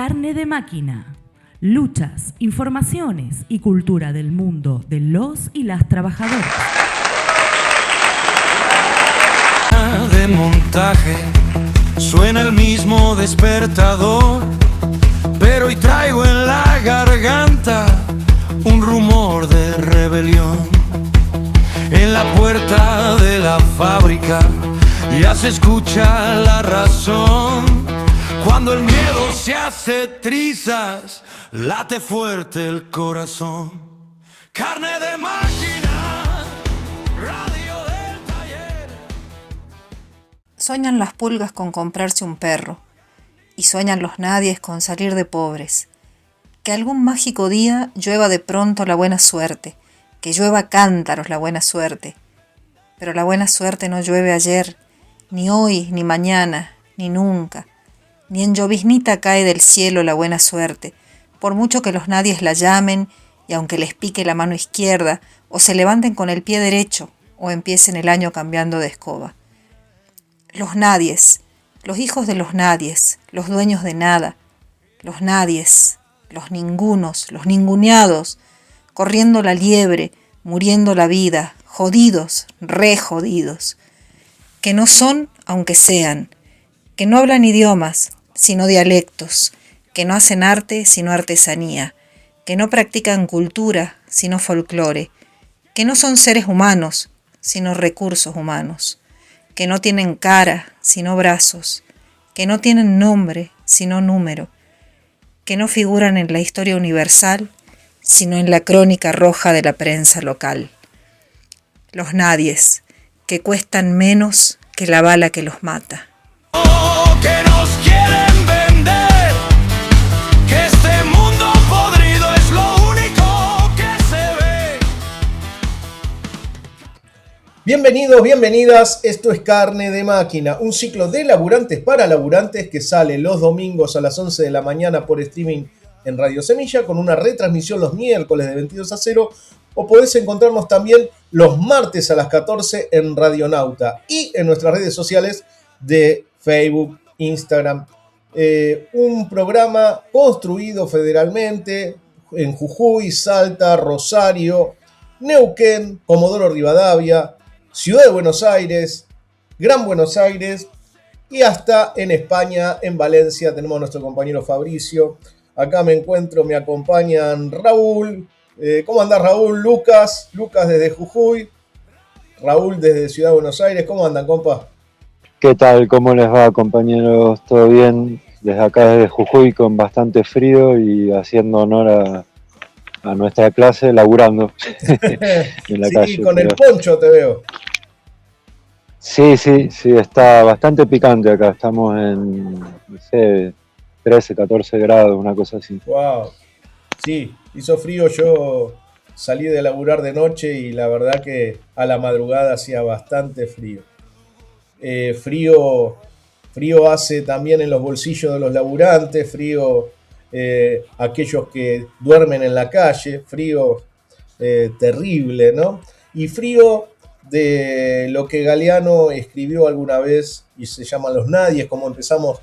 Carne de máquina. Luchas, informaciones y cultura del mundo de los y las trabajadoras. De montaje suena el mismo despertador, pero hoy traigo en la garganta un rumor de rebelión. En la puerta de la fábrica ya se escucha la razón. Cuando el miedo se hace trizas, late fuerte el corazón. Carne de máquina, radio del taller. Sueñan las pulgas con comprarse un perro, y sueñan los nadies con salir de pobres. Que algún mágico día llueva de pronto la buena suerte, que llueva a cántaros la buena suerte. Pero la buena suerte no llueve ayer, ni hoy, ni mañana, ni nunca. Ni en lloviznita cae del cielo la buena suerte, por mucho que los nadies la llamen, y aunque les pique la mano izquierda, o se levanten con el pie derecho, o empiecen el año cambiando de escoba. Los nadies, los hijos de los nadies, los dueños de nada, los nadies, los ningunos, los ninguneados, corriendo la liebre, muriendo la vida, jodidos, re jodidos, que no son aunque sean, que no hablan idiomas, sino dialectos, que no hacen arte sino artesanía, que no practican cultura sino folclore, que no son seres humanos sino recursos humanos, que no tienen cara sino brazos, que no tienen nombre sino número, que no figuran en la historia universal sino en la crónica roja de la prensa local. Los nadies, que cuestan menos que la bala que los mata. Que nos quieren vender, que este mundo podrido es lo único que se ve. Bienvenidos, bienvenidas, esto es Carne de Máquina, un ciclo de laburantes para laburantes que sale los domingos a las 11 de la mañana por streaming en Radio Semilla, con una retransmisión los miércoles de 22 a 0, o podés encontrarnos también los martes a las 14 en Radionauta y en nuestras redes sociales de Facebook, Instagram. Un programa construido federalmente en Jujuy, Salta, Rosario, Neuquén, Comodoro Rivadavia, Ciudad de Buenos Aires, Gran Buenos Aires y hasta en España, en Valencia, tenemos a nuestro compañero Fabricio. Acá me acompañan Raúl. ¿Cómo andás, Raúl? Lucas desde Jujuy, Raúl desde Ciudad de Buenos Aires. ¿Cómo andan, compa? ¿Qué tal? ¿Cómo les va, compañeros? ¿Todo bien? Desde acá, desde Jujuy, con bastante frío y haciendo honor a nuestra clase, laburando en la calle. Sí, con el poncho te veo. Sí, está bastante picante acá. Estamos en, no sé, 13, 14 grados, una cosa así. Wow. Sí, hizo frío. Yo salí de laburar de noche y la verdad que a la madrugada hacía bastante frío. Frío hace también en los bolsillos de los laburantes, frío aquellos que duermen en la calle, frío terrible, ¿no? Y frío de lo que Galeano escribió alguna vez y se llama Los Nadies, como empezamos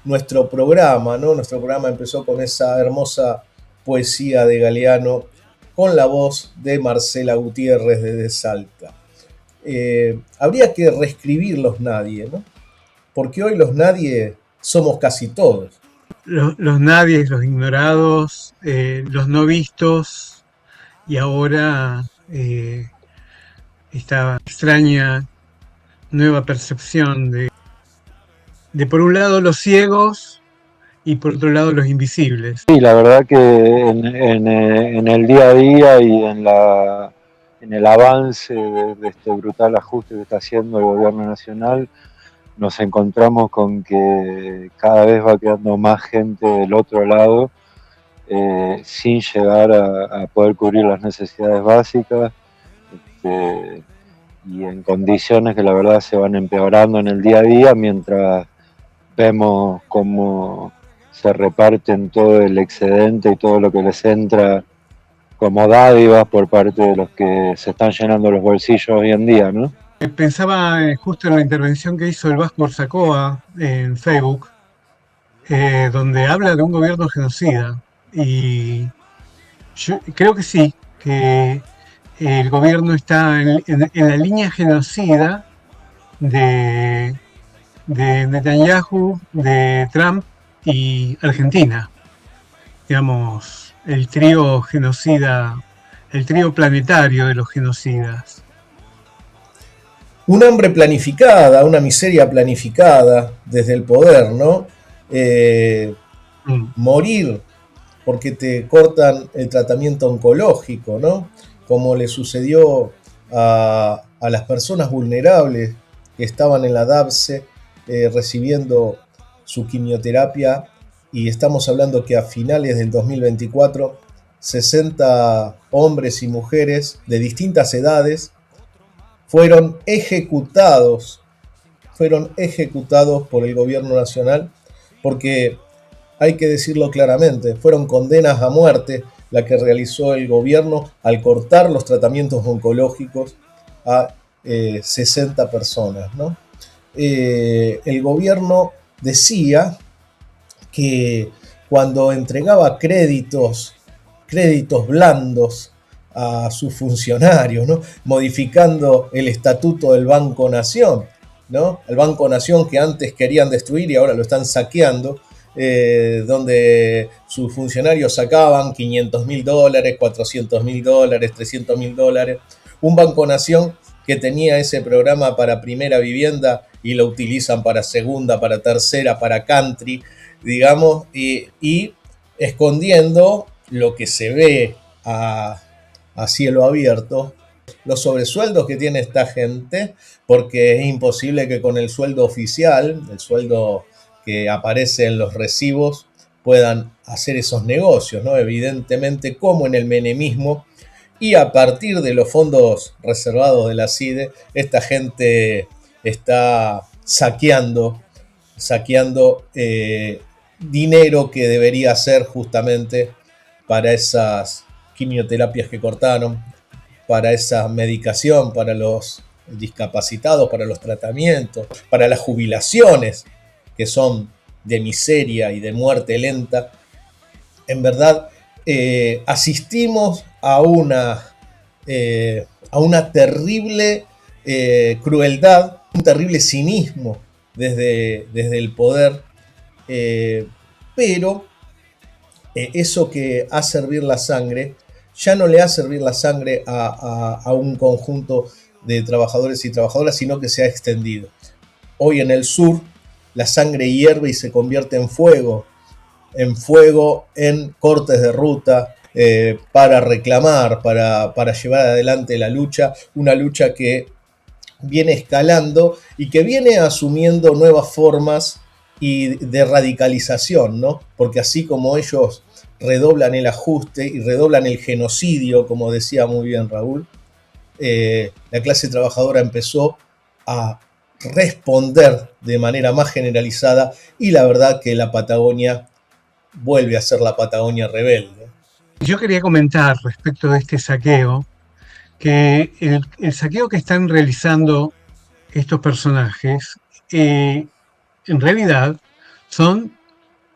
nuestro programa, ¿no? Nuestro programa empezó con esa hermosa poesía de Galeano con la voz de Marcela Gutiérrez desde Salta. Habría que reescribir los nadie, ¿no? Porque hoy los nadie somos casi todos. Los nadies, los ignorados, los no vistos, y ahora esta extraña nueva percepción de por un lado los ciegos y por otro lado los invisibles. Sí, la verdad que en el día a día y en el avance de este brutal ajuste que está haciendo el gobierno nacional, nos encontramos con que cada vez va quedando más gente del otro lado, sin llegar a poder cubrir las necesidades básicas, y en condiciones que la verdad se van empeorando en el día a día, mientras vemos cómo se reparten todo el excedente y todo lo que les entra como dádivas por parte de los que se están llenando los bolsillos hoy en día, ¿no? Pensaba justo en la intervención que hizo el Vasco Orsacoa en Facebook, donde habla de un gobierno genocida. Y yo creo que sí, que el gobierno está en la línea genocida de, de Netanyahu, de Trump y Argentina. Digamos, el trío genocida, el trío planetario de los genocidas. Un hambre planificada, una miseria planificada desde el poder, ¿no? Morir porque te cortan el tratamiento oncológico, ¿no? Como le sucedió a las personas vulnerables que estaban en la DAPSE recibiendo su quimioterapia, y estamos hablando que a finales del 2024 60 hombres y mujeres de distintas edades fueron ejecutados por el gobierno nacional, porque hay que decirlo claramente, fueron condenas a muerte la que realizó el gobierno al cortar los tratamientos oncológicos a 60 personas, ¿no? El gobierno decía que cuando entregaba créditos blandos a sus funcionarios, ¿no? Modificando el estatuto del Banco Nación, ¿no? El Banco Nación que antes querían destruir y ahora lo están saqueando, donde sus funcionarios sacaban $500.000, $400.000, $300.000, un Banco Nación que tenía ese programa para primera vivienda y lo utilizan para segunda, para tercera, para country, digamos, y escondiendo lo que se ve a cielo abierto, los sobresueldos que tiene esta gente, porque es imposible que con el sueldo oficial, el sueldo que aparece en los recibos, puedan hacer esos negocios, ¿no? Evidentemente, como en el menemismo, y a partir de los fondos reservados de la CIDE, esta gente está saqueando dinero que debería ser justamente para esas quimioterapias que cortaron, para esa medicación, para los discapacitados, para los tratamientos, para las jubilaciones, que son de miseria y de muerte lenta. En verdad, asistimos a una terrible crueldad, un terrible cinismo desde el poder, pero eso que hace hervir la sangre, ya no le hace hervir la sangre a un conjunto de trabajadores y trabajadoras, sino que se ha extendido. Hoy en el sur, la sangre hierve y se convierte en fuego, en cortes de ruta, para reclamar, para llevar adelante la lucha, una lucha que viene escalando y que viene asumiendo nuevas formas y de radicalización, ¿no? Porque así como ellos redoblan el ajuste y redoblan el genocidio, como decía muy bien Raúl, la clase trabajadora empezó a responder de manera más generalizada, y la verdad que la Patagonia vuelve a ser la Patagonia rebelde. Yo quería comentar respecto de este saqueo, que el saqueo que están realizando estos personajes, en realidad son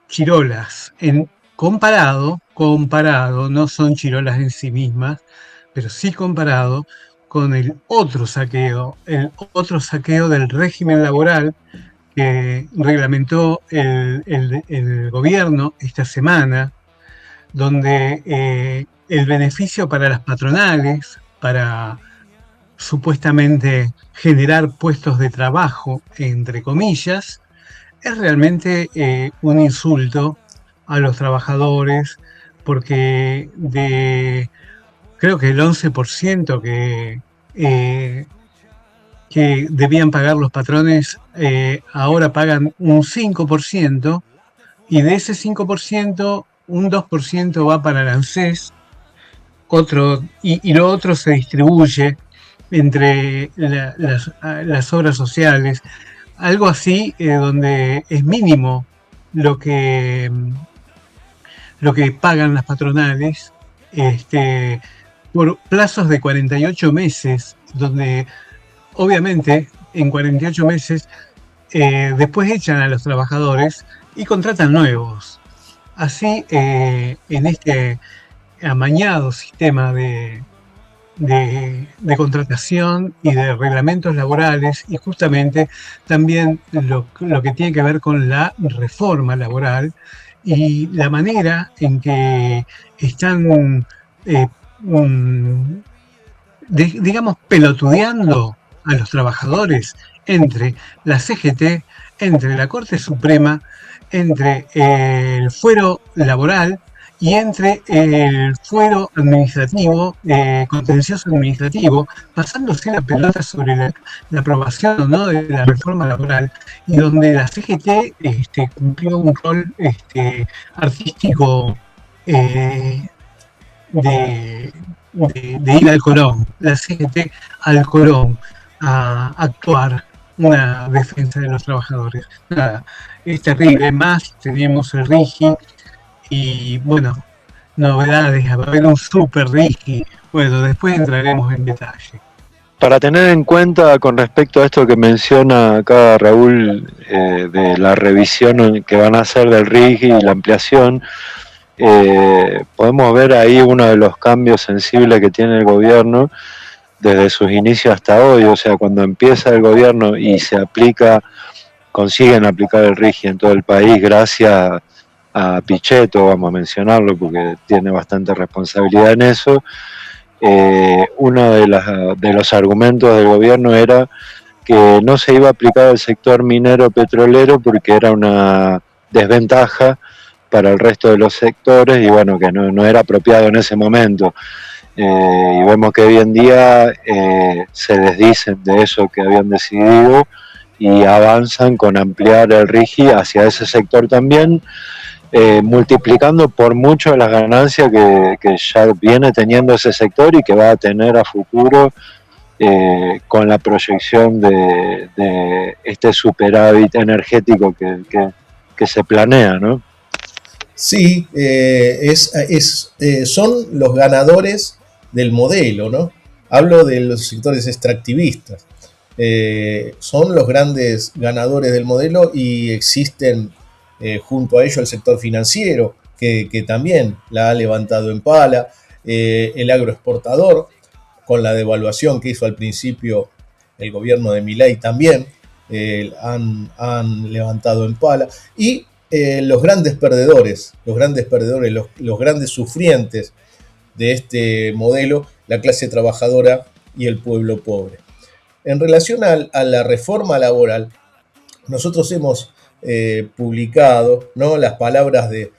chirolas. Comparado, no son chirolas en sí mismas, pero sí comparado con el otro saqueo del régimen laboral que reglamentó el gobierno esta semana, donde el beneficio para las patronales, para supuestamente generar puestos de trabajo, entre comillas, es realmente un insulto a los trabajadores, porque creo que el 11% que debían pagar los patrones, ahora pagan un 5%, y de ese 5%, un 2% va para el ANSES, y lo otro se distribuye entre las obras sociales, algo así, donde es mínimo lo que pagan las patronales, por plazos de 48 meses, donde obviamente en 48 meses después echan a los trabajadores y contratan nuevos. Así, en este amañado sistema de contratación y de reglamentos laborales, y justamente también lo que tiene que ver con la reforma laboral y la manera en que están, digamos, pelotudeando a los trabajadores entre la CGT, entre la Corte Suprema, entre el fuero laboral y entre el fuero administrativo, contencioso administrativo, pasándose la pelota sobre la aprobación o no de la reforma laboral, y donde la CGT cumplió un rol artístico de ir al Colón, la CGT al Colón a actuar una defensa de los trabajadores. Nada, es terrible. Más tenemos el RIGI y, bueno, novedades, va a haber un super RIGI. Bueno, después entraremos en detalle. Para tener en cuenta con respecto a esto que menciona acá Raúl, de la revisión que van a hacer del RIGI y la ampliación, podemos ver ahí uno de los cambios sensibles que tiene el gobierno desde sus inicios hasta hoy. O sea, cuando empieza el gobierno y consiguen aplicar el RIGI en todo el país gracias a Pichetto, vamos a mencionarlo porque tiene bastante responsabilidad en eso. Uno de los argumentos del gobierno era que no se iba a aplicar al sector minero petrolero porque era una desventaja para el resto de los sectores y, bueno, que no era apropiado en ese momento. Y vemos que hoy en día se desdicen de eso que habían decidido y avanzan con ampliar el RIGI hacia ese sector también, multiplicando por mucho las ganancias que ya viene teniendo ese sector y que va a tener a futuro con la proyección de este superávit energético que se planea, ¿no? Sí, son los ganadores del modelo, ¿no? Hablo de los sectores extractivistas. Son los grandes ganadores del modelo y existen junto a ello el sector financiero, que también la ha levantado en pala, el agroexportador, con la devaluación que hizo al principio el gobierno de Milei también, han levantado en pala, y los grandes perdedores, los grandes sufrientes de este modelo, la clase trabajadora y el pueblo pobre. En relación a la reforma laboral, nosotros hemos publicado, ¿no?, las palabras de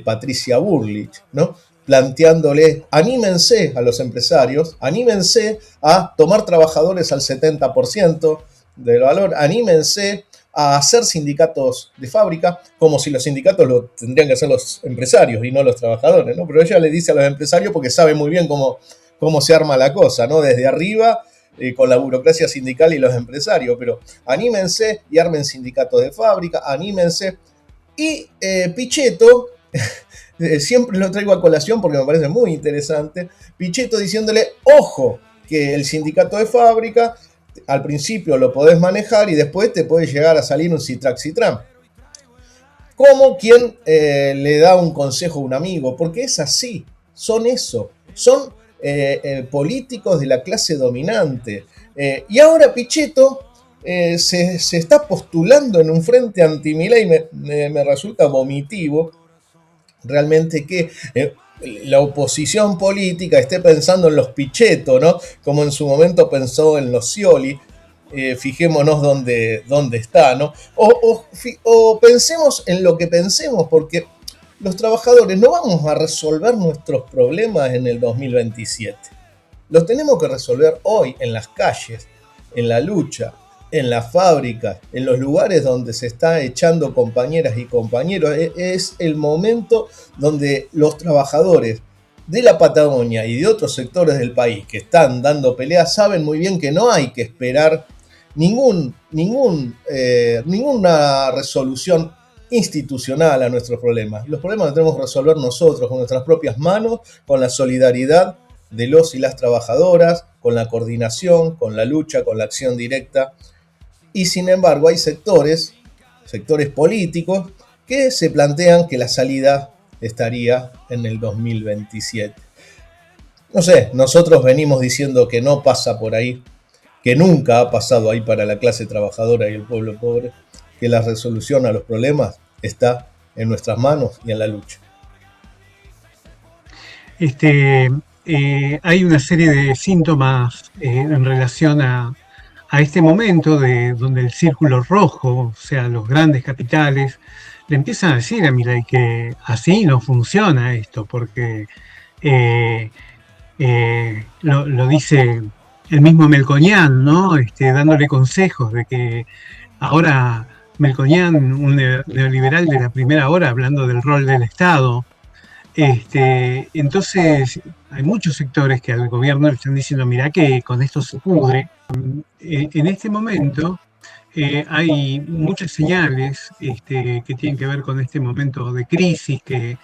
Patricia Bullrich, ¿no?, planteándole: anímense a los empresarios, anímense a tomar trabajadores al 70% del valor, anímense a hacer sindicatos de fábrica, como si los sindicatos lo tendrían que hacer los empresarios y no los trabajadores, ¿no? Pero ella le dice a los empresarios porque sabe muy bien cómo se arma la cosa, ¿no? Desde arriba, con la burocracia sindical y los empresarios, pero anímense y armen sindicatos de fábrica, anímense. Y Pichetto, siempre lo traigo a colación porque me parece muy interesante, Pichetto diciéndole: ojo, que el sindicato de fábrica al principio lo podés manejar y después te puede llegar a salir un Citrac-Citram. Como quien le da un consejo a un amigo, porque es así, son eso, son políticos de la clase dominante. Y ahora Pichetto se está postulando en un frente anti-Milei, me resulta vomitivo realmente que la oposición política esté pensando en los Pichetto, ¿no?, como en su momento pensó en los Scioli. Fijémonos dónde está, ¿no? O pensemos en lo que pensemos, porque los trabajadores no vamos a resolver nuestros problemas en el 2027. Los tenemos que resolver hoy, en las calles, en la lucha, en las fábricas, en los lugares donde se está echando compañeras y compañeros. Es el momento donde los trabajadores de la Patagonia y de otros sectores del país que están dando peleas saben muy bien que no hay que esperar ninguna resolución institucional a nuestros problemas. Los problemas los tenemos que resolver nosotros con nuestras propias manos, con la solidaridad de los y las trabajadoras, con la coordinación, con la lucha, con la acción directa. Y sin embargo hay sectores políticos que se plantean que la salida estaría en el 2027. No sé, nosotros venimos diciendo que no pasa por ahí, que nunca ha pasado ahí para la clase trabajadora y el pueblo pobre, que la resolución a los problemas está en nuestras manos y en la lucha. Hay una serie de síntomas en relación a este momento donde el círculo rojo, o sea, los grandes capitales, le empiezan a decir a Milei que así no funciona esto, porque lo dice el mismo Melconian, ¿no? Dándole consejos de que ahora Melconian, un neoliberal de la primera hora, hablando del rol del Estado. Entonces, hay muchos sectores que al gobierno le están diciendo, mirá que con esto se pudre. En este momento hay muchas señales que tienen que ver con este momento de crisis que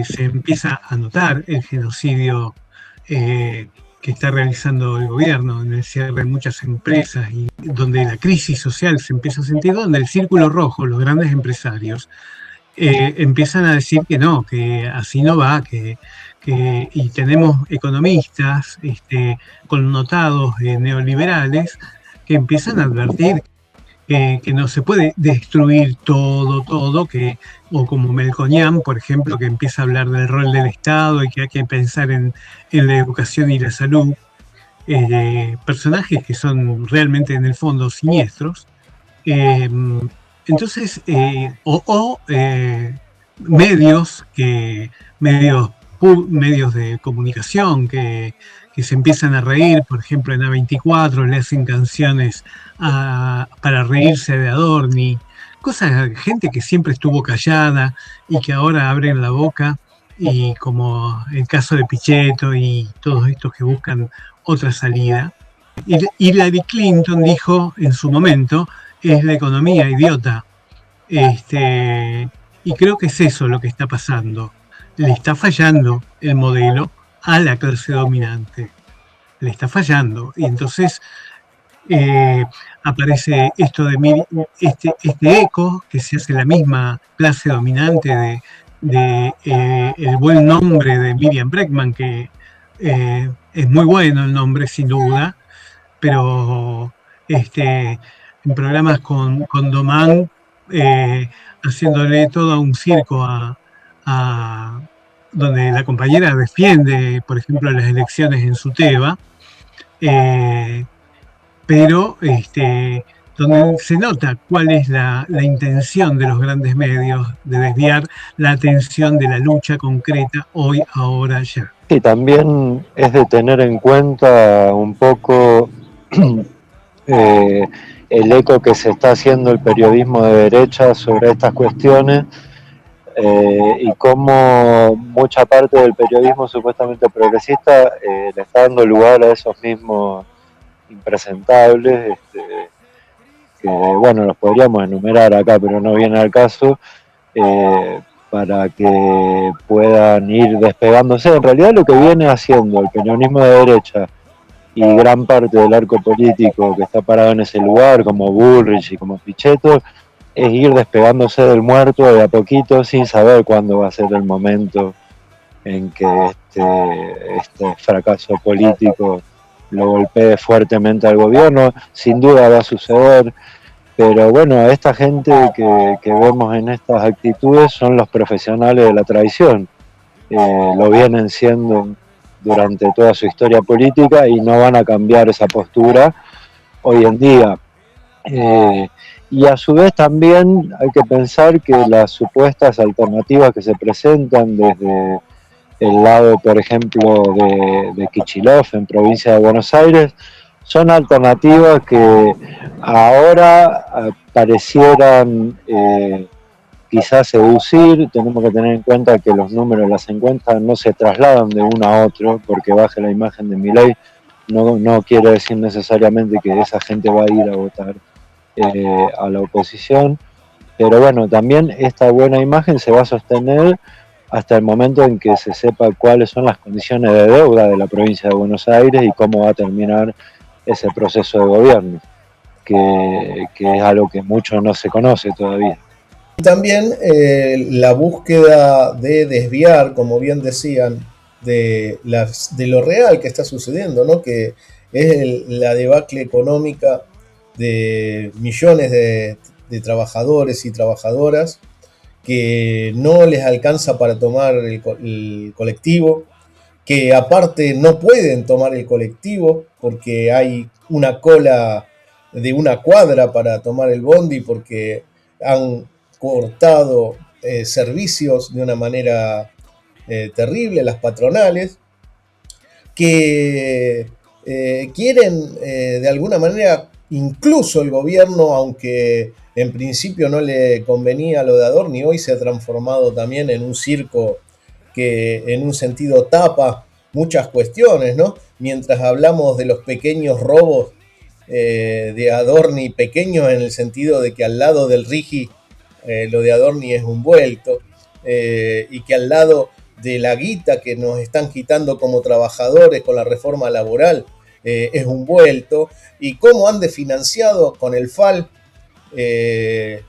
se empieza a notar el genocidio que está realizando el gobierno en el cierre de muchas empresas y donde la crisis social se empieza a sentir, donde el círculo rojo, los grandes empresarios, empiezan a decir que no, que así no va, y tenemos economistas connotados neoliberales que empiezan a advertir que no se puede destruir todo, o como Melconian, por ejemplo, que empieza a hablar del rol del Estado y que hay que pensar en la educación y la salud, personajes que son realmente en el fondo siniestros. Entonces, medios de comunicación que se empiezan a reír, por ejemplo en A24 le hacen canciones para reírse de Adorni, gente que siempre estuvo callada y que ahora abren la boca, y como el caso de Pichetto y todos estos que buscan otra salida. Hillary Clinton dijo en su momento, es la economía idiota. Y creo que es eso lo que está pasando. Le está fallando el modelo a la clase dominante. Le está fallando. Y entonces aparece esto de este eco que se hace la misma clase dominante de el buen nombre de Miriam Bregman, que es muy bueno el nombre sin duda, pero en programas con Domán, haciéndole todo un circo donde la compañera defiende, por ejemplo, las elecciones en Suteba, pero donde se nota cuál es la intención de los grandes medios de desviar la atención de la lucha concreta hoy, ahora, ya. Y también es de tener en cuenta un poco el eco que se está haciendo el periodismo de derecha sobre estas cuestiones, y cómo mucha parte del periodismo supuestamente progresista le está dando lugar a esos mismos impresentables, que bueno, los podríamos enumerar acá, pero no viene al caso, para que puedan ir despegándose. En realidad lo que viene haciendo el periodismo de derecha y gran parte del arco político que está parado en ese lugar, como Bullrich y como Pichetto, es ir despegándose del muerto de a poquito, sin saber cuándo va a ser el momento en que este fracaso político lo golpee fuertemente al gobierno. Sin duda va a suceder, pero bueno, esta gente que vemos en estas actitudes son los profesionales de la traición. Lo vienen siendo durante toda su historia política y no van a cambiar esa postura hoy en día. Y a su vez también hay que pensar que las supuestas alternativas que se presentan desde el lado, por ejemplo, de Kicillof en provincia de Buenos Aires, son alternativas que ahora parecieran quizás seducir. Tenemos que tener en cuenta que los números de las encuestas no se trasladan de uno a otro, porque baje la imagen de Milei no quiere decir necesariamente que esa gente va a ir a votar a la oposición, pero bueno, también esta buena imagen se va a sostener hasta el momento en que se sepa cuáles son las condiciones de deuda de la provincia de Buenos Aires y cómo va a terminar ese proceso de gobierno, que es algo que mucho no se conoce todavía. También la búsqueda de desviar, como bien decían, de lo real que está sucediendo, ¿no? Que es la debacle económica de millones de trabajadores y trabajadoras que no les alcanza para tomar el colectivo, que aparte no pueden tomar el colectivo porque hay una cola de una cuadra para tomar el bondi porque han cortado servicios de una manera terrible las patronales, que quieren de alguna manera, incluso el gobierno, aunque en principio no le convenía lo de Adorni, hoy se ha transformado también en un circo que en un sentido tapa muchas cuestiones, ¿no? Mientras hablamos de los pequeños robos de Adorni, pequeños en el sentido de que al lado del Rigi lo de Adorni es un vuelto, y que al lado de la guita que nos están quitando como trabajadores con la reforma laboral es un vuelto, y cómo han desfinanciado con el FAL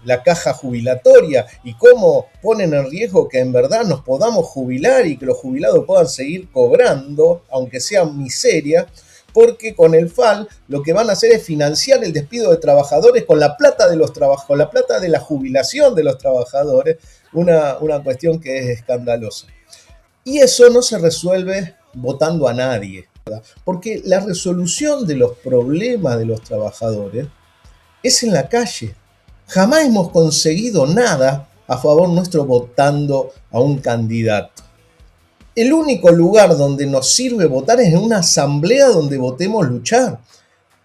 la caja jubilatoria y cómo ponen en riesgo que en verdad nos podamos jubilar y que los jubilados puedan seguir cobrando, aunque sea miseria, porque con el FAL lo que van a hacer es financiar el despido de trabajadores con la plata de los con la plata de la jubilación de los trabajadores, una cuestión que es escandalosa. Y eso no se resuelve votando a nadie, ¿verdad? Porque la resolución de los problemas de los trabajadores es en la calle. Jamás hemos conseguido nada a favor nuestro votando a un candidato. El único lugar donde nos sirve votar es en una asamblea donde votemos luchar.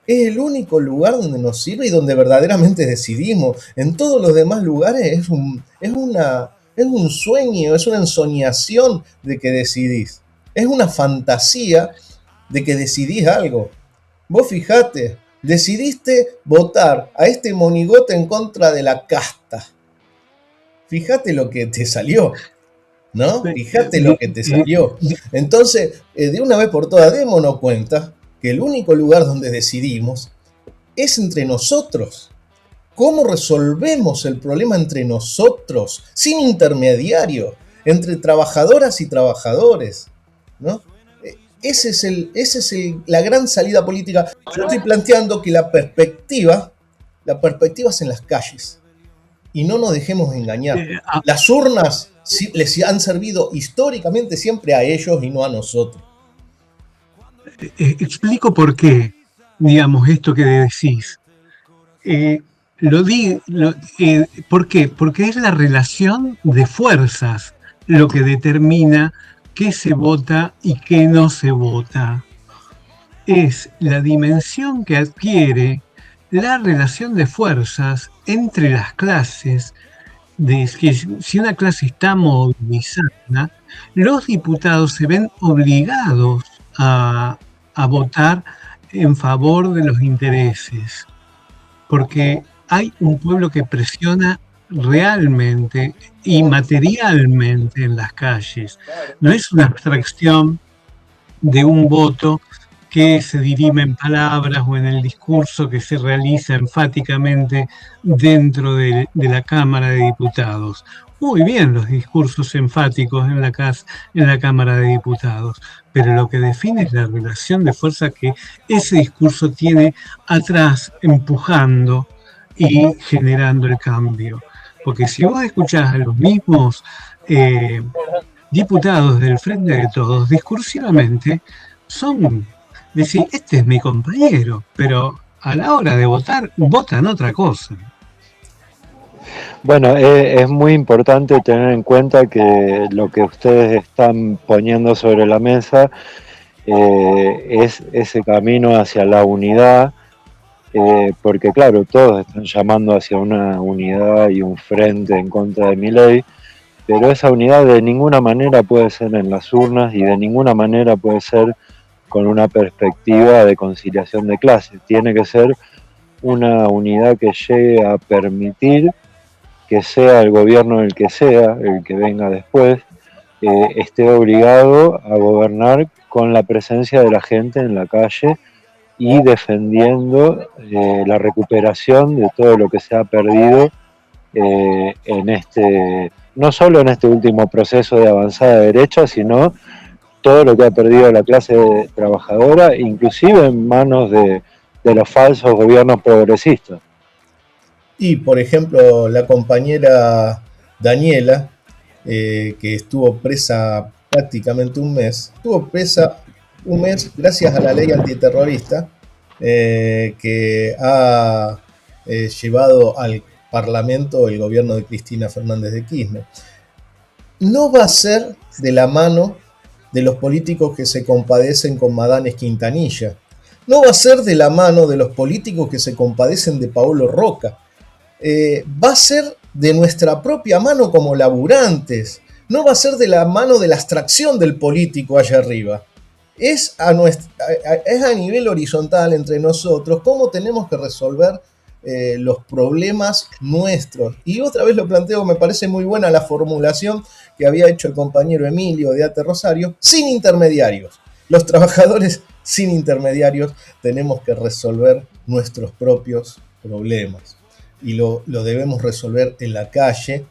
Es el único lugar donde nos sirve y donde verdaderamente decidimos. En todos los demás lugares es un sueño, es una ensoñación de que decidís. Es una fantasía de que decidís algo. Vos fijate, decidiste votar a este monigote en contra de la casta. Fíjate lo que te salió, ¿no? Fíjate lo que te salió. Entonces, de una vez por todas, démonos cuenta que el único lugar donde decidimos es entre nosotros. ¿Cómo resolvemos el problema entre nosotros, sin intermediario, entre trabajadoras y trabajadores, ¿no? Esa es la gran salida política. Yo estoy planteando que la perspectiva es en las calles. Y no nos dejemos engañar. Las urnas les han servido históricamente siempre a ellos y no a nosotros. Explico por qué, digamos, esto que decís. ¿Por qué? Porque es la relación de fuerzas lo que determina qué se vota y qué no se vota. Es la dimensión que adquiere la relación de fuerzas entre las clases. Si una clase está movilizada, los diputados se ven obligados a votar en favor de los intereses, porque hay un pueblo que presiona realmente y materialmente en las calles. No es una abstracción de un voto que se dirime en palabras o en el discurso que se realiza enfáticamente dentro de la Cámara de Diputados. Muy bien los discursos enfáticos en la Cámara de Diputados, pero lo que define es la relación de fuerza que ese discurso tiene atrás, empujando y generando el cambio. Porque si vos escuchás a los mismos diputados del Frente de Todos, discursivamente, decir, este es mi compañero, pero a la hora de votar, votan otra cosa. Bueno, es muy importante tener en cuenta que lo que ustedes están poniendo sobre la mesa es ese camino hacia la unidad, porque claro, todos están llamando hacia una unidad y un frente en contra de Milei, pero esa unidad de ninguna manera puede ser en las urnas y de ninguna manera puede ser con una perspectiva de conciliación de clases. Tiene que ser una unidad que llegue a permitir que sea el gobierno el que venga después, esté obligado a gobernar con la presencia de la gente en la calle y defendiendo la recuperación de todo lo que se ha perdido no solo en este último proceso de avanzada derecha, sino todo lo que ha perdido la clase trabajadora, inclusive en manos de los falsos gobiernos progresistas. Y, por ejemplo, la compañera Daniela, que estuvo presa prácticamente un mes, gracias a la ley antiterrorista que ha llevado al Parlamento el gobierno de Cristina Fernández de Kirchner. No va a ser de la mano de los políticos que se compadecen con Madanes Quintanilla. No va a ser de la mano de los políticos que se compadecen de Paolo Roca. Va a ser de nuestra propia mano como laburantes. No va a ser de la mano de la abstracción del político allá arriba. Es a nivel horizontal entre nosotros cómo tenemos que resolver los problemas nuestros. Y otra vez lo planteo, me parece muy buena la formulación que había hecho el compañero Emilio de Ate Rosario, sin intermediarios. Los trabajadores sin intermediarios tenemos que resolver nuestros propios problemas. Y lo debemos resolver en la calle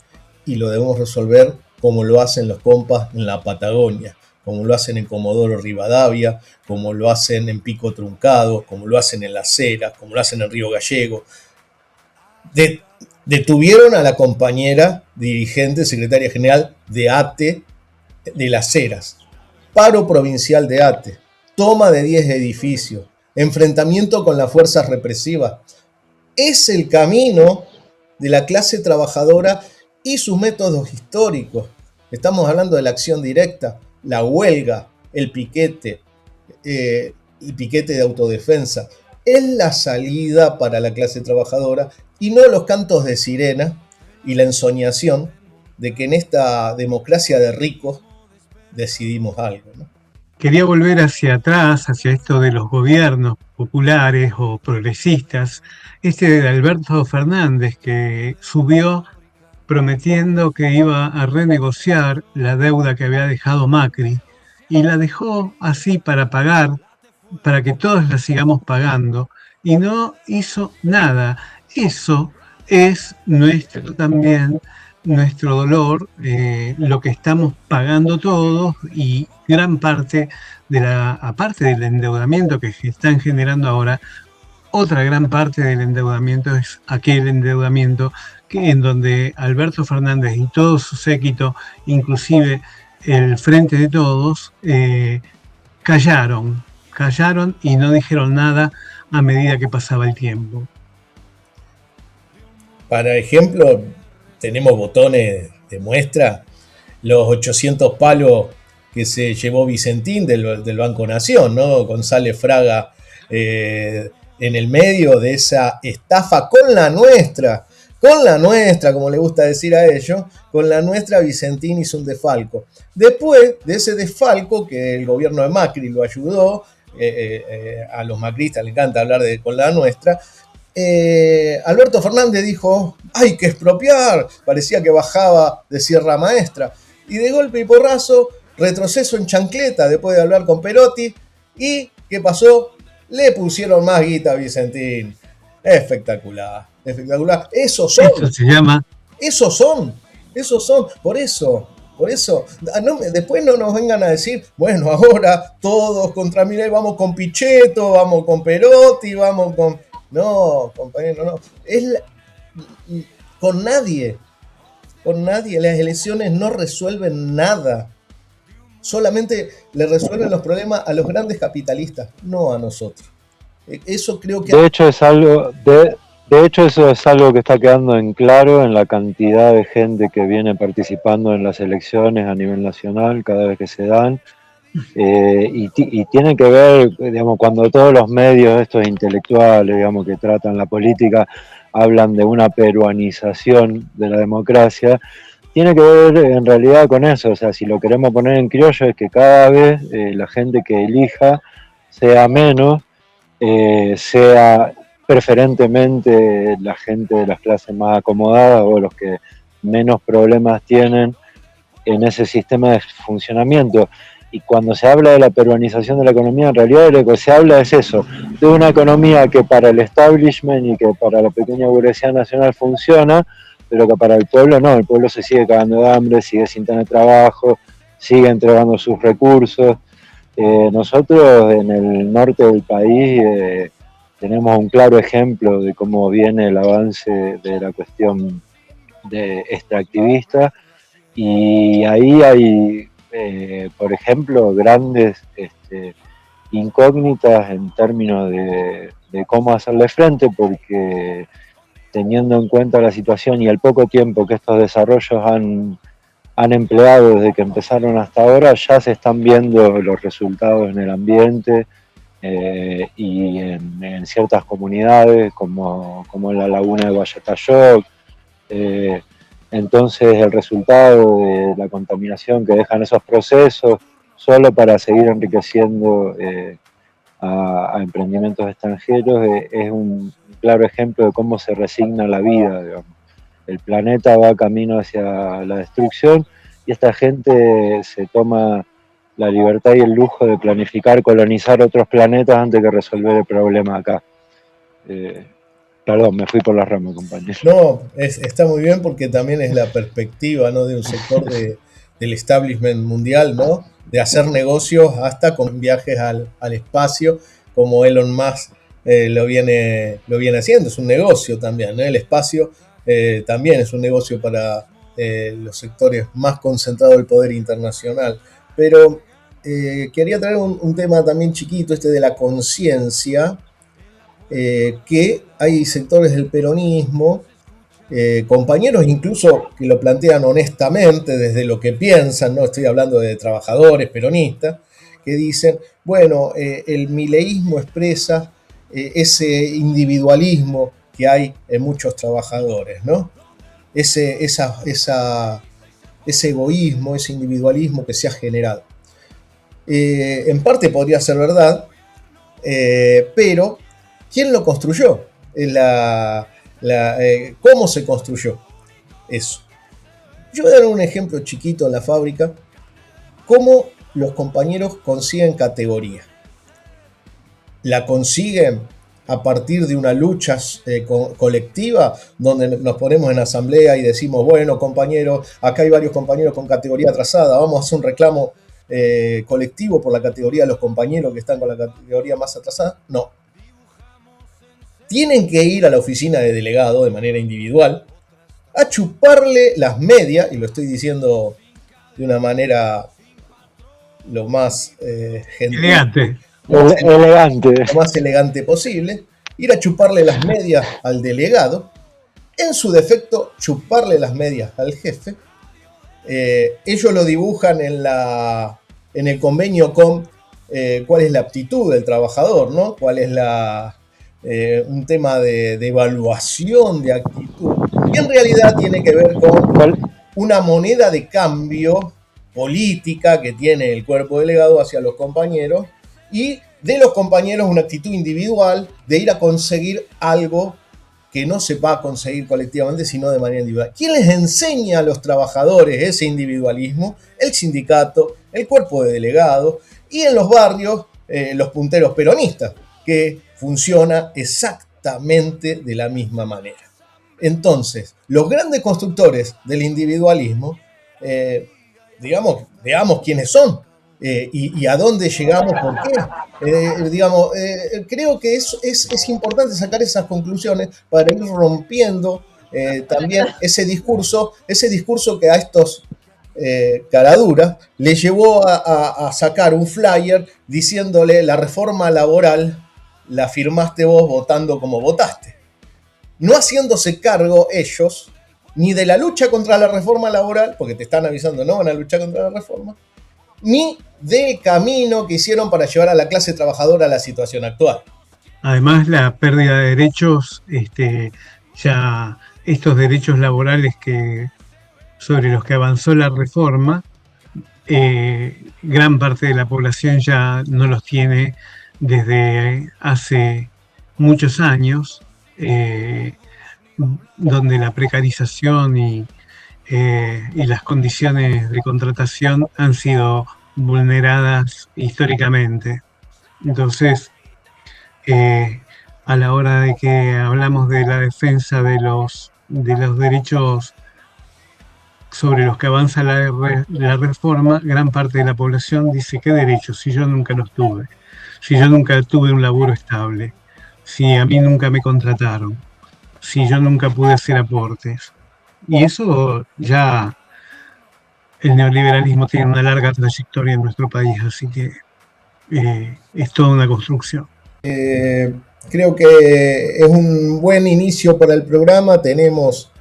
y lo debemos resolver como lo hacen los compas en la Patagonia, como lo hacen en Comodoro Rivadavia, como lo hacen en Pico Truncado, como lo hacen en Las Heras, como lo hacen en Río Gallego. Detuvieron a la compañera dirigente, secretaria general de ATE de Las Heras, paro provincial de ATE, toma de 10 edificios, enfrentamiento con las fuerzas represivas. Es el camino de la clase trabajadora y sus métodos históricos. Estamos hablando de la acción directa, la huelga, el piquete de autodefensa. Es la salida para la clase trabajadora y no los cantos de sirena y la ensoñación de que en esta democracia de ricos decidimos algo, ¿no? Quería volver hacia atrás, hacia esto de los gobiernos populares o progresistas, de Alberto Fernández, que subió prometiendo que iba a renegociar la deuda que había dejado Macri, y la dejó así para pagar, para que todos la sigamos pagando, y no hizo nada. Eso es también nuestro dolor, lo que estamos pagando todos, y gran parte aparte del endeudamiento que están generando ahora, otra gran parte del endeudamiento es aquel endeudamiento en donde Alberto Fernández y todo su séquito, inclusive el Frente de Todos, callaron y no dijeron nada a medida que pasaba el tiempo. Para ejemplo, tenemos botones de muestra, los 800 palos que se llevó Vicentín del Banco Nación, ¿no? González Fraga en el medio de esa estafa con la nuestra, como le gusta decir a ellos, con la nuestra Vicentín hizo un desfalco. Después de ese desfalco, que el gobierno de Macri lo ayudó, a los macristas les encanta hablar de con la nuestra, Alberto Fernández dijo, hay que expropiar, parecía que bajaba de Sierra Maestra, y de golpe y porrazo, retroceso en chancleta después de hablar con Perotti, y ¿qué pasó? Le pusieron más guita a Vicentín. Espectacular. Esos son. Eso se llama. Esos son. Por eso. Después no nos vengan a decir, bueno, ahora todos contra Milei, vamos con Pichetto, vamos con Perotti, vamos con... No, compañero, no. Con nadie. Las elecciones no resuelven nada. Solamente le resuelven los problemas a los grandes capitalistas, no a nosotros. Eso creo que... De hecho, eso es algo que está quedando en claro en la cantidad de gente que viene participando en las elecciones a nivel nacional cada vez que se dan. Y tiene que ver, digamos, cuando todos los medios estos intelectuales, digamos, que tratan la política, hablan de una peruanización de la democracia, tiene que ver en realidad con eso. O sea, si lo queremos poner en criollo, es que cada vez la gente que elija sea menos, sea preferentemente la gente de las clases más acomodadas o los que menos problemas tienen en ese sistema de funcionamiento. Y cuando se habla de la peruanización de la economía, en realidad lo que se habla es eso, de una economía que para el establishment y que para la pequeña burguesía nacional funciona, pero que para el pueblo no, el pueblo se sigue cagando de hambre, sigue sin tener trabajo, sigue entregando sus recursos. Nosotros en el norte del país tenemos un claro ejemplo de cómo viene el avance de la cuestión de extractivista, y ahí hay, por ejemplo, grandes incógnitas en términos de cómo hacerle frente, porque teniendo en cuenta la situación y el poco tiempo que estos desarrollos han empleado desde que empezaron hasta ahora, ya se están viendo los resultados en el ambiente y en ciertas comunidades como en la laguna de Guayatayoc. Entonces el resultado de la contaminación que dejan esos procesos solo para seguir enriqueciendo a emprendimientos extranjeros es un claro ejemplo de cómo se resigna la vida, digamos. El planeta va camino hacia la destrucción y esta gente se toma la libertad y el lujo de planificar colonizar otros planetas antes que resolver el problema acá. Perdón, me fui por las ramas, compañero. No, está muy bien porque también es la perspectiva, ¿no?, de un sector del establishment mundial, ¿no?, de hacer negocios hasta con viajes al espacio, como Elon Musk lo viene haciendo. Es un negocio también, ¿no? El espacio también es un negocio para los sectores más concentrados del poder internacional. Pero quería traer un tema también chiquito, de la conciencia, que hay sectores del peronismo, compañeros incluso que lo plantean honestamente desde lo que piensan, no estoy hablando de trabajadores peronistas, que dicen, bueno, el mileísmo expresa ese individualismo que hay en muchos trabajadores, ¿no? Ese egoísmo, ese individualismo que se ha generado. En parte podría ser verdad, pero ¿quién lo construyó? ¿Cómo se construyó eso? Yo voy a dar un ejemplo chiquito en la fábrica, cómo los compañeros consiguen categoría. La consiguen a partir de una lucha colectiva, donde nos ponemos en asamblea y decimos, bueno, compañeros, acá hay varios compañeros con categoría atrasada, vamos a hacer un reclamo colectivo por la categoría de los compañeros que están con la categoría más atrasada. No. Tienen que ir a la oficina de delegado de manera individual a chuparle las medias, y lo estoy diciendo de una manera lo más gentil, elegante, lo más elegante posible, ir a chuparle las medias al delegado, en su defecto chuparle las medias al jefe. Ellos lo dibujan en el convenio con cuál es la aptitud del trabajador, ¿no? Cuál es un tema de evaluación de actitud. Y en realidad tiene que ver con una moneda de cambio política que tiene el cuerpo delegado hacia los compañeros, y de los compañeros una actitud individual de ir a conseguir algo que no se va a conseguir colectivamente, sino de manera individual. ¿Quién les enseña a los trabajadores ese individualismo? El sindicato, el cuerpo de delegados y en los barrios los punteros peronistas, que funciona exactamente de la misma manera. Entonces, los grandes constructores del individualismo, veamos quiénes son y a dónde llegamos, por qué. Creo que es importante sacar esas conclusiones para ir rompiendo también ese discurso que a estos caraduras le llevó a sacar un flyer diciéndole: la reforma laboral la firmaste vos votando como votaste, no haciéndose cargo ellos ni de la lucha contra la reforma laboral, porque te están avisando no van a luchar contra la reforma, ni del camino que hicieron para llevar a la clase trabajadora a la situación actual. Además, la pérdida de derechos, ya estos derechos laborales sobre los que avanzó la reforma, gran parte de la población ya no los tiene desde hace muchos años, donde la precarización y las condiciones de contratación han sido vulneradas históricamente. Entonces, a la hora de que hablamos de la defensa de los derechos sobre los que avanza la reforma, gran parte de la población dice: ¿qué derechos? Si yo nunca los tuve, si yo nunca tuve un laburo estable, si a mí nunca me contrataron, si yo nunca pude hacer aportes. Y eso ya, el neoliberalismo tiene una larga trayectoria en nuestro país, así que es toda una construcción. Creo que es un buen inicio para el programa. Tenemos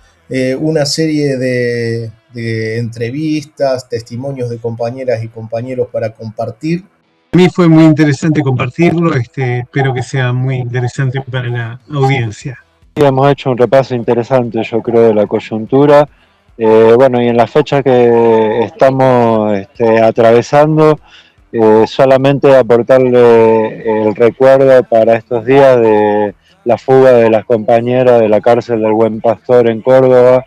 una serie de entrevistas, testimonios de compañeras y compañeros para compartir. A mí fue muy interesante compartirlo, espero que sea muy interesante para la audiencia. Hemos hecho un repaso interesante, yo creo, de la coyuntura. Bueno, y en la fecha que estamos atravesando, solamente aportarle el recuerdo para estos días de la fuga de las compañeras de la cárcel del Buen Pastor en Córdoba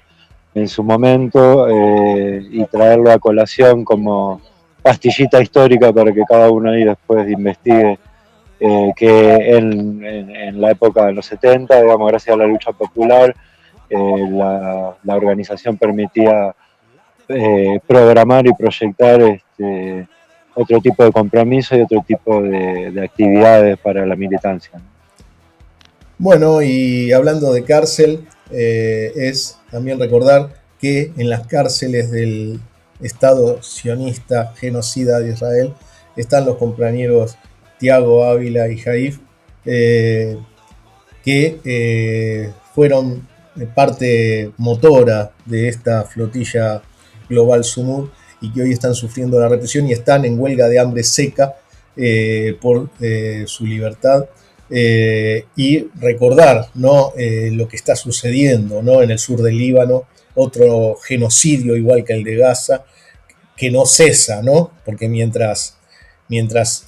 en su momento, y traerlo a colación como pastillita histórica para que cada uno ahí después investigue que en la época de los 70, digamos, gracias a la lucha popular, la organización permitía programar y proyectar otro tipo de compromiso y otro tipo de actividades para la militancia. Bueno, y hablando de cárcel, es también recordar que en las cárceles del Estado sionista genocida de Israel están los compañeros Tiago Ávila y Jaif, que fueron parte motora de esta flotilla global Sumud y que hoy están sufriendo la represión y están en huelga de hambre seca por su libertad. Y recordar, ¿no? Lo que está sucediendo, ¿no? En el sur del Líbano, otro genocidio igual que el de Gaza, que no cesa, ¿no? Porque mientras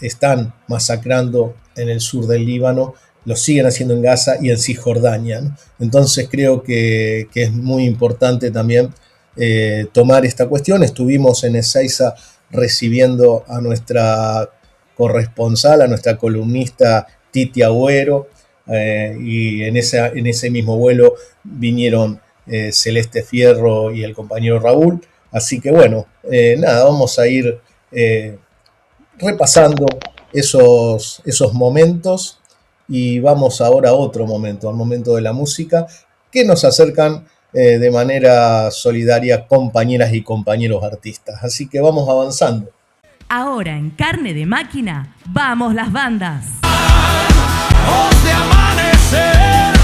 están masacrando en el sur del Líbano, lo siguen haciendo en Gaza y en Cisjordania, ¿no? Entonces creo que es muy importante también tomar esta cuestión. Estuvimos en Ezeiza recibiendo a nuestra corresponsal, a nuestra columnista Titi Agüero, y en ese mismo vuelo vinieron Celeste Fierro y el compañero Raúl. Así que bueno, nada, vamos a ir repasando esos momentos y vamos ahora a otro momento, al momento de la música, que nos acercan de manera solidaria compañeras y compañeros artistas. Así que vamos avanzando. Ahora en Carne de Máquina, vamos las bandas. Voz de amanecer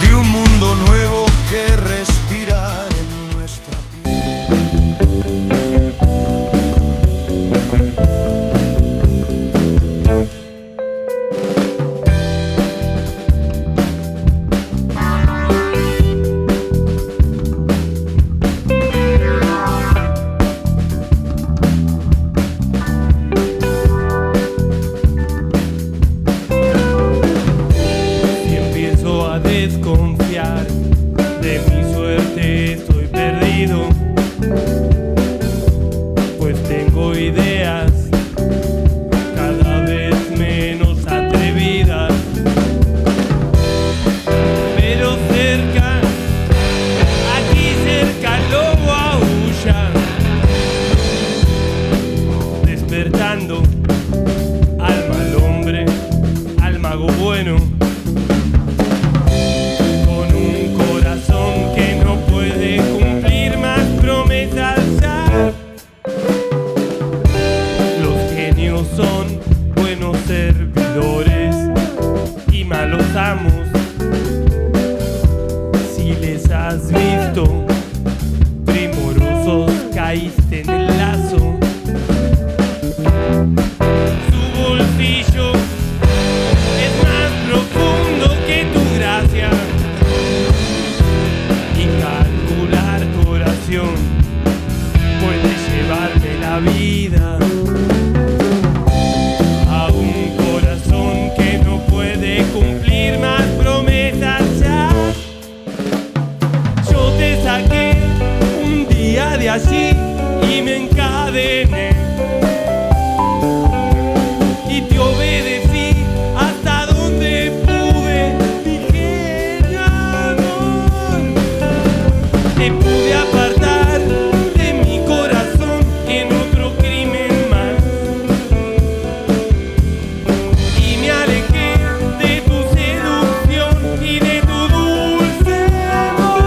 de un mundo nuevo que respirar en nuestra desconfiar de mi suerte, estoy perdido, pues tengo ideas cada vez menos atrevidas, pero cerca, aquí cerca el lobo aúlla, despertando al mal hombre, al mago bueno. Son buenos servidores y malos amos. Si les has visto primorosos, caíste en el lazo. Su bolsillo es más profundo que tu gracia y calcular tu oración puede llevarte la vida. Cumplir más promesas ya. Yo te saqué un día de allí y me encadené y te obedecí hasta donde pude, mi genio amor. Te pude apartar de mi corazón en otro crimen más y me alejé de tu seducción y de tu dulce amor.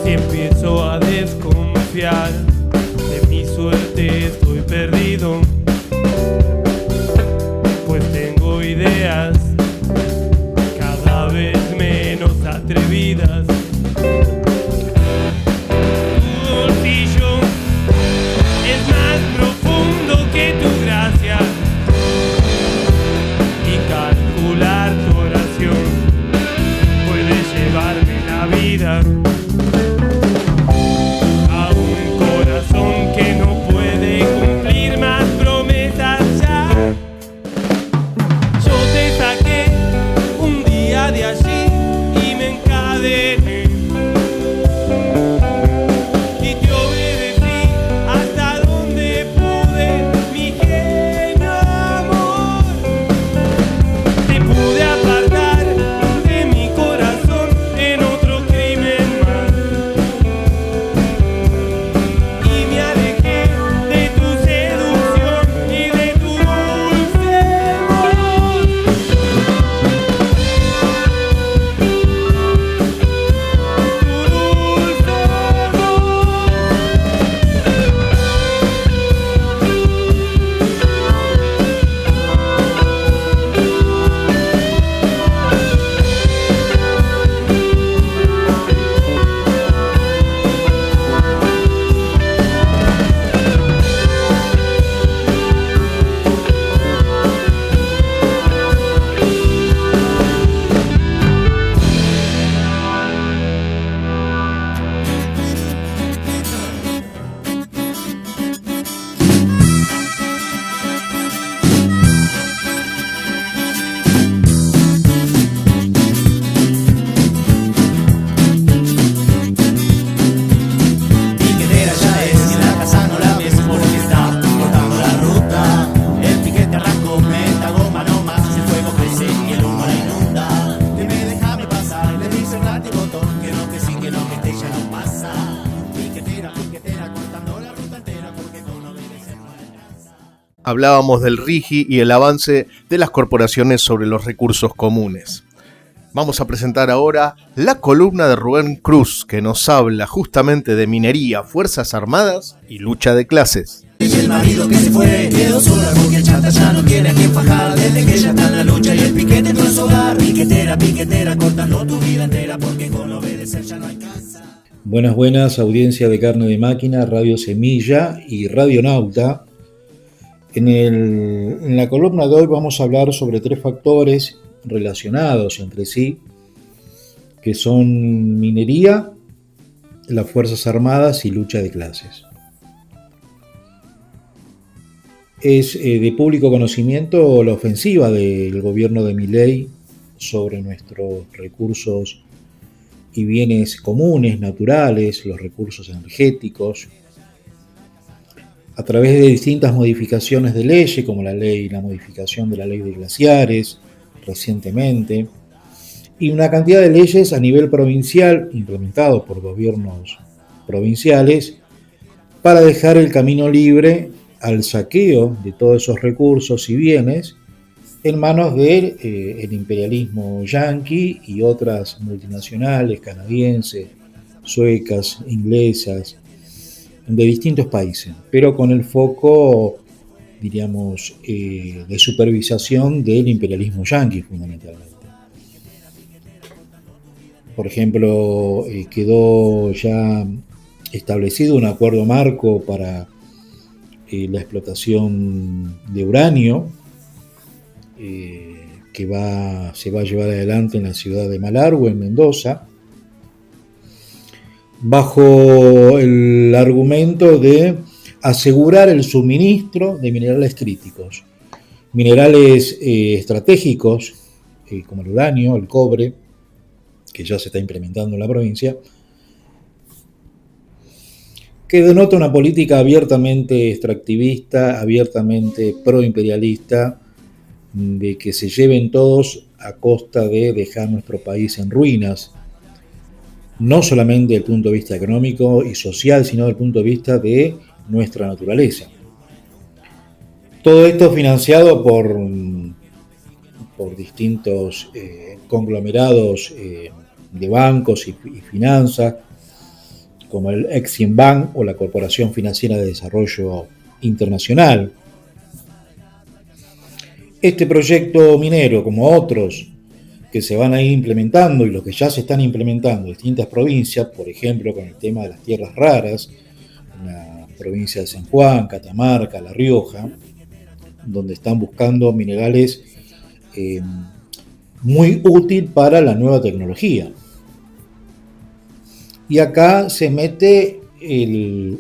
Si empiezo a desconfiar de mi suerte, estoy perdido, pues tengo ideas cada vez menos atrevidas. Tu bolsillo es más profundo que tu gracia y calcular tu oración puede llevarme la vida a un corazón que no puede cumplir más promesas ya. Yo te saqué un día de allí y me encadené y te obedecí hasta donde pude, mi genio amor. Te pude apartar de mi corazón en otro crimen más y me alejé de tu seducción y de tu dulce amor. Tu dulce piquetera ya es, en la casa no la ves porque está cortando la ruta. El piquete arrancó, meta goma no más, el fuego crece y el humo la inunda. Dime, déjame pasar, le dice el látigo botón, que no, que sí, que no, que este ya no pasa. Piquetera, piquetera, cortando la ruta entera porque con obedecer no alcanza. Hablábamos del RIGI y el avance de las corporaciones sobre los recursos comunes. Vamos a presentar ahora la columna de Rubén Cruz, que nos habla justamente de minería, Fuerzas Armadas y lucha de clases. Y el marido que se fue quedó sola porque el chata ya no tiene a quien fajar. Desde que ella está en la lucha y el piquete entró en su hogar. Piquetera, piquetera, cortando tu vida entera porque con obedecer ya no alcanza. Buenas, buenas, audiencia de Carne de Máquina, Radio Semilla y Radio Nauta. En la columna de hoy vamos a hablar sobre 3 factores relacionados entre sí, que son minería, las Fuerzas Armadas y lucha de clases. Es de público conocimiento la ofensiva del gobierno de Milei sobre nuestros recursos y bienes comunes, naturales, los recursos energéticos, a través de distintas modificaciones de leyes, como la modificación de la ley de glaciares recientemente, y una cantidad de leyes a nivel provincial, implementados por gobiernos provinciales, para dejar el camino libre al saqueo de todos esos recursos y bienes en manos del el imperialismo yanqui y otras multinacionales canadienses, suecas, inglesas, de distintos países, pero con el foco diríamos, de supervisación del imperialismo yanqui fundamentalmente. Por ejemplo, quedó ya establecido un acuerdo marco para la explotación de uranio que se va a llevar adelante en la ciudad de Malargüe, en Mendoza, bajo el argumento de asegurar el suministro de minerales críticos, minerales estratégicos como el uranio, el cobre, que ya se está implementando en la provincia, que denota una política abiertamente extractivista, abiertamente proimperialista, de que se lleven todos a costa de dejar nuestro país en ruinas, no solamente desde el punto de vista económico y social, sino desde el punto de vista de nuestra naturaleza. Todo esto financiado por distintos conglomerados de bancos y finanzas, como el Exim Bank o la Corporación Financiera de Desarrollo Internacional. Este proyecto minero, como otros que se van a ir implementando y los que ya se están implementando en distintas provincias, por ejemplo con el tema de las tierras raras, en la provincia de San Juan, Catamarca, La Rioja, donde están buscando minerales muy útil para la nueva tecnología. Y acá se mete el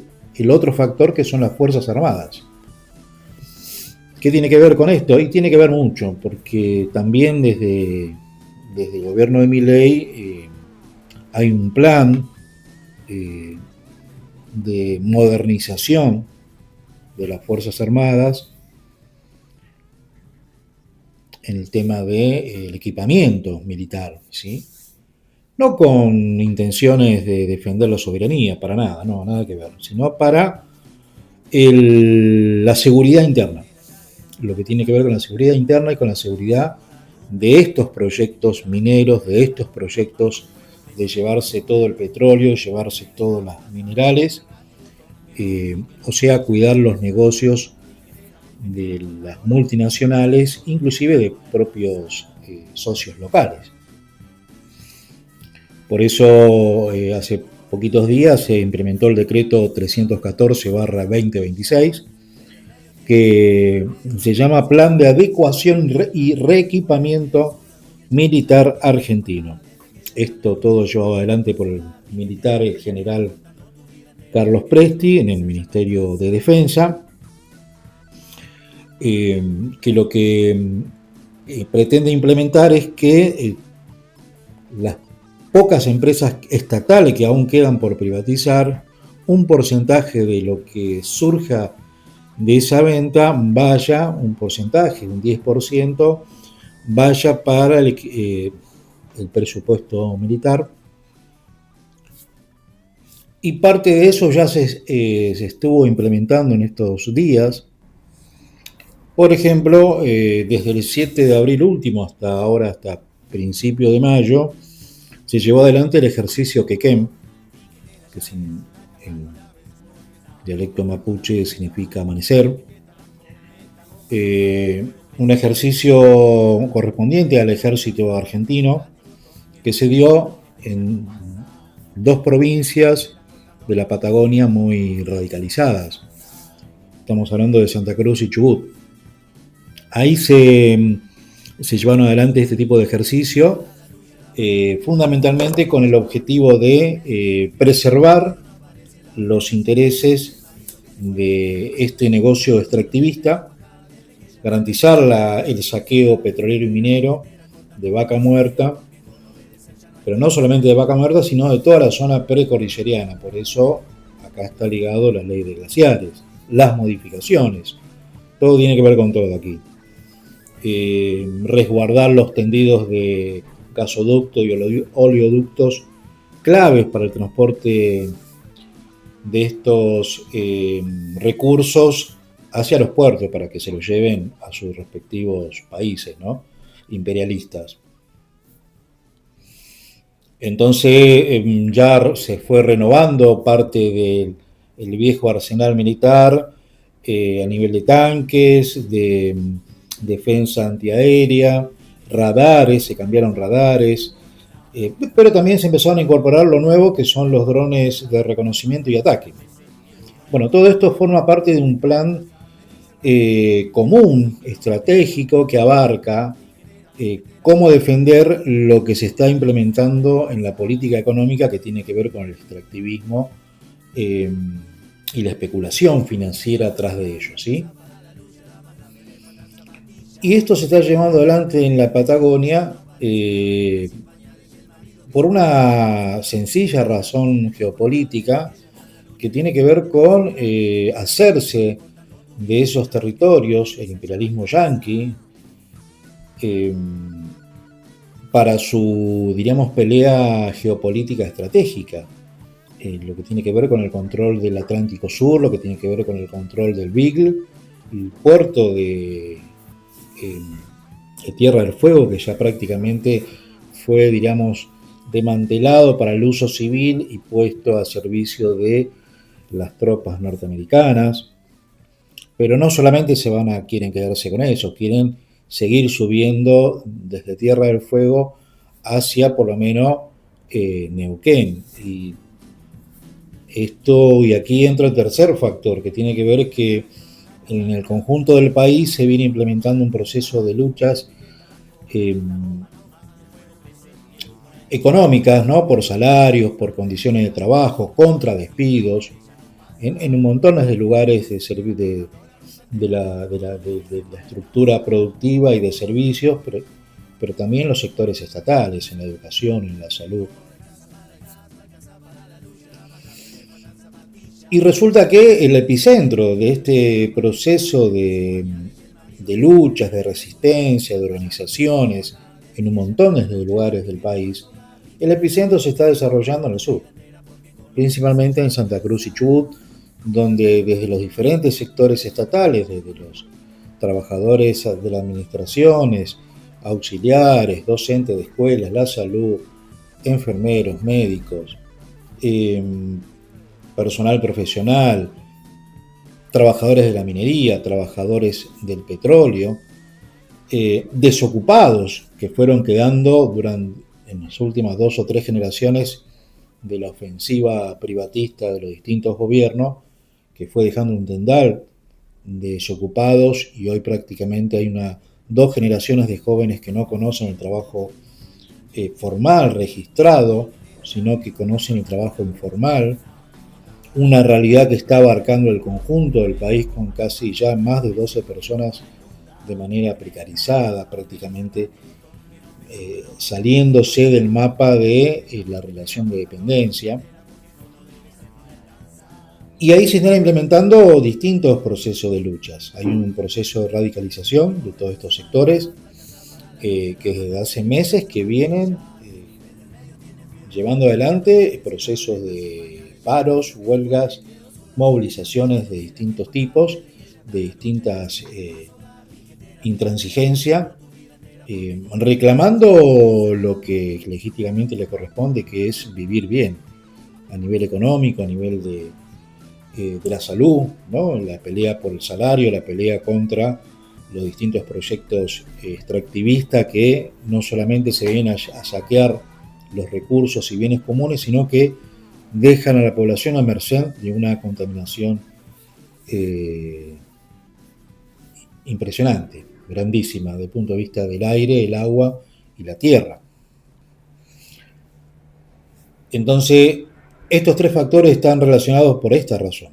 otro factor, que son las Fuerzas Armadas. ¿Qué tiene que ver con esto? Y tiene que ver mucho, porque también desde el gobierno de Milei hay un plan de modernización de las Fuerzas Armadas en el tema del equipamiento militar, ¿sí? No con intenciones de defender la soberanía, para nada, no, nada que ver, sino para la seguridad interna, lo que tiene que ver con la seguridad interna y con la seguridad de estos proyectos mineros, de estos proyectos de llevarse todo el petróleo, llevarse todos los minerales, o sea, cuidar los negocios de las multinacionales, inclusive de propios socios locales. Por eso hace poquitos días se implementó el decreto 314/2026, que se llama Plan de Adecuación y Reequipamiento Militar Argentino. Esto todo llevado adelante por el militar, el general Carlos Presti, en el Ministerio de Defensa, que lo que pretende implementar es que las pocas empresas estatales que aún quedan por privatizar, un porcentaje de lo que surja de esa venta vaya, un porcentaje, un 10%, vaya para el presupuesto militar. Y parte de eso ya se estuvo implementando en estos días. Por ejemplo, desde el 7 de abril último hasta ahora, hasta principio de mayo, se llevó adelante el ejercicio Quequem, que en dialecto mapuche significa amanecer. Un ejercicio correspondiente al ejército argentino que se dio en dos provincias de la Patagonia muy radicalizadas. Estamos hablando de Santa Cruz y Chubut. Ahí se llevaron adelante este tipo de ejercicio, fundamentalmente con el objetivo de preservar los intereses de este negocio extractivista, garantizar el saqueo petrolero y minero de Vaca Muerta, pero no solamente de Vaca Muerta, sino de toda la zona precordilleriana. Por eso acá está ligado la ley de glaciares, las modificaciones, todo tiene que ver con todo aquí. Resguardar los tendidos de gasoductos y oleoductos claves para el transporte de estos recursos hacia los puertos para que se los lleven a sus respectivos países, ¿no?, imperialistas. Entonces ya se fue renovando parte del viejo arsenal militar, a nivel de tanques, de defensa antiaérea, radares, se cambiaron radares, pero también se empezaron a incorporar lo nuevo que son los drones de reconocimiento y ataque. Bueno, todo esto forma parte de un plan común, estratégico, que abarca cómo defender lo que se está implementando en la política económica que tiene que ver con el extractivismo y la especulación financiera atrás de ello, ¿sí? Y esto se está llevando adelante en la Patagonia por una sencilla razón geopolítica que tiene que ver con hacerse de esos territorios, el imperialismo yanqui, para su, diríamos, pelea geopolítica estratégica. Lo que tiene que ver con el control del Atlántico Sur, lo que tiene que ver con el control del Beagle, el puerto de Tierra del Fuego, que ya prácticamente fue, diríamos, desmantelado para el uso civil y puesto a servicio de las tropas norteamericanas. Pero no solamente quieren quedarse con eso, quieren seguir subiendo desde Tierra del Fuego hacia por lo menos Neuquén. Y aquí entra el tercer factor, que tiene que ver que en el conjunto del país se viene implementando un proceso de luchas económicas, ¿no? Por salarios, por condiciones de trabajo, contra despidos, en montones de lugares de la estructura productiva y de servicios, pero también en los sectores estatales, en la educación, en la salud. Y resulta que el epicentro de este proceso de luchas, de resistencia, de organizaciones, en un montón de lugares del país, el epicentro se está desarrollando en el sur, principalmente en Santa Cruz y Chubut, donde desde los diferentes sectores estatales, desde los trabajadores de las administraciones, auxiliares, docentes de escuelas, la salud, enfermeros, médicos, personal profesional, trabajadores de la minería, trabajadores del petróleo, desocupados que fueron quedando en las últimas 2 o 3 generaciones de la ofensiva privatista de los distintos gobiernos, que fue dejando un tendal de desocupados, y hoy prácticamente hay 2 generaciones de jóvenes que no conocen el trabajo formal, registrado, sino que conocen el trabajo informal, una realidad que está abarcando el conjunto del país con casi ya más de 12 personas de manera precarizada, prácticamente saliéndose del mapa de la relación de dependencia. Y ahí se están implementando distintos procesos de luchas. Hay un proceso de radicalización de todos estos sectores que desde hace meses que vienen llevando adelante procesos de paros, huelgas, movilizaciones de distintos tipos, de distintas intransigencias, reclamando lo que legítimamente le corresponde, que es vivir bien, a nivel económico, a nivel de la salud, ¿no? La pelea por el salario, la pelea contra los distintos proyectos extractivistas que no solamente se vienen a saquear los recursos y bienes comunes, sino que dejan a la población a merced de una contaminación impresionante, grandísima, desde el punto de vista del aire, el agua y la tierra. Entonces, estos 3 factores están relacionados por esta razón.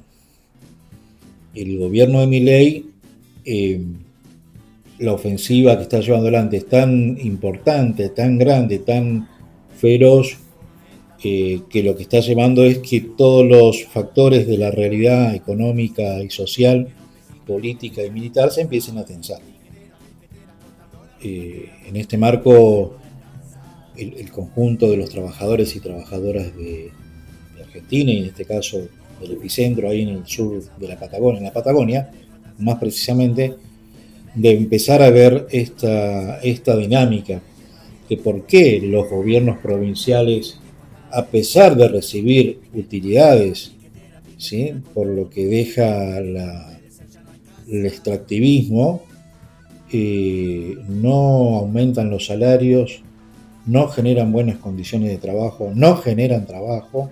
El gobierno de Milei, la ofensiva que está llevando adelante es tan importante, tan grande, tan feroz, que lo que está llevando es que todos los factores de la realidad económica y social, política y militar se empiecen a tensar. En este marco, el conjunto de los trabajadores y trabajadoras de Argentina, y en este caso del epicentro ahí en el sur de la Patagonia, en la Patagonia, más precisamente, de empezar a ver esta dinámica de por qué los gobiernos provinciales, a pesar de recibir utilidades, ¿sí?, por lo que deja el extractivismo, no aumentan los salarios, no generan buenas condiciones de trabajo, no generan trabajo,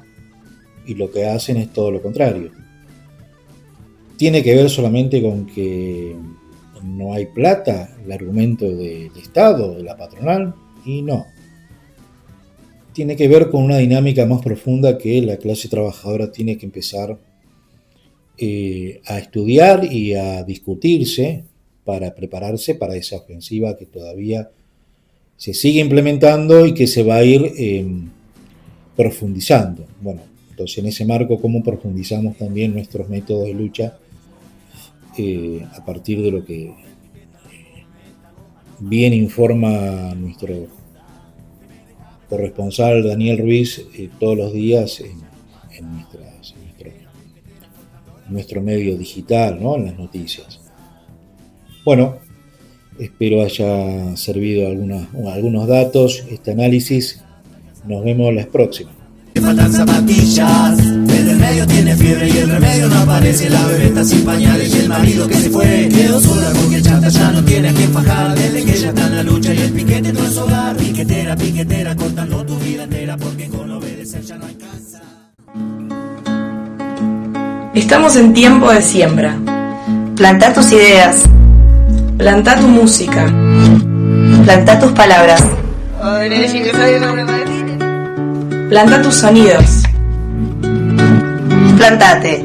y lo que hacen es todo lo contrario. ¿Tiene que ver solamente con que no hay plata, el argumento del Estado, de la patronal? Y no. Tiene que ver con una dinámica más profunda que la clase trabajadora tiene que empezar a estudiar y a discutirse para prepararse para esa ofensiva que todavía se sigue implementando y que se va a ir profundizando. Bueno, entonces en ese marco, ¿cómo profundizamos también nuestros métodos de lucha a partir de lo que bien informa nuestro corresponsal Daniel Ruiz todos los días en nuestro medio digital, ¿no? En las noticias? Bueno, espero haya servido algunos datos este análisis. Nos vemos las próximas. Le faltan zapatillas, el del medio tiene fiebre y el remedio no aparece. La bebé está sin pañales y el marido que se fue quedó sola porque el chanta ya no tiene a quien fajar. Desde que ella está en la lucha y el piquete no es hogar. Piquetera, piquetera, cortando tu vida entera porque con obedecer ya no alcanza. Estamos en tiempo de siembra. Plantá tus ideas, Plantá tu música. plantá tus palabras. Plantá tus sonidos. Plantate.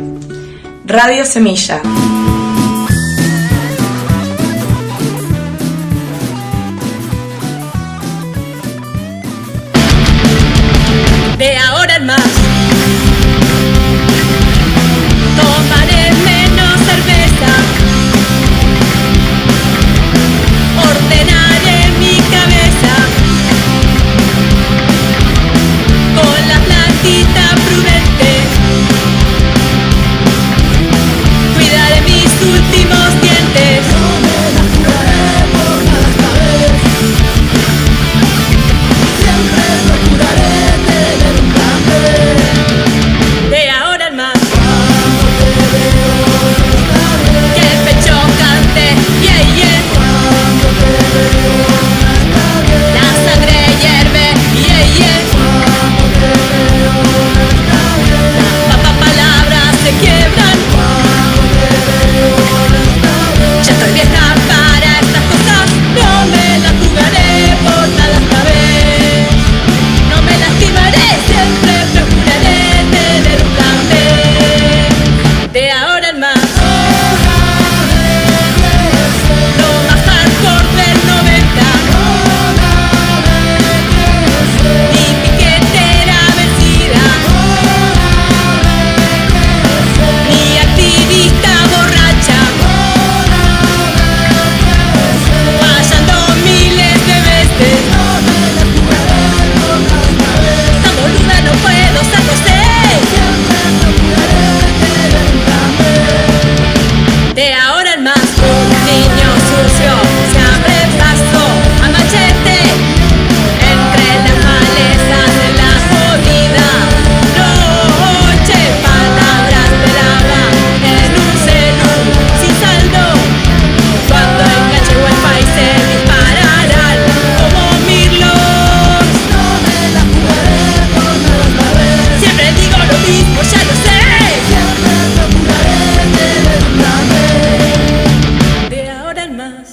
Radio Semilla. De ahora en más tomaré menos cerveza, ordenaré mi cabeza con la plantita prudente, cuidaré mis últimos dientes. De ahora en más que el pecho cante, yeah, yeah. La sangre hierve, yeah, yeah. Las palabras se quiebran. Ya estoy vieja para estas cosas, no me las jugaré por nada esta vez. No me lastimaré, siempre procuraré tener un plan B. De ahora en más lo más hardcore del 90. Mi piquetera vencida, mi activista borracha, fallando miles de veces. Tan boluda no puedo ser, no sé. De ahora en más, un niño sucio se abre paso a machete entre las malezas de la jodida noche. Palabras de lava en un celu sin saldo. Cuando enganche wifi se dispararán como mirlos. Siempre digo lo mismo, ya lo sé. De ahora en más.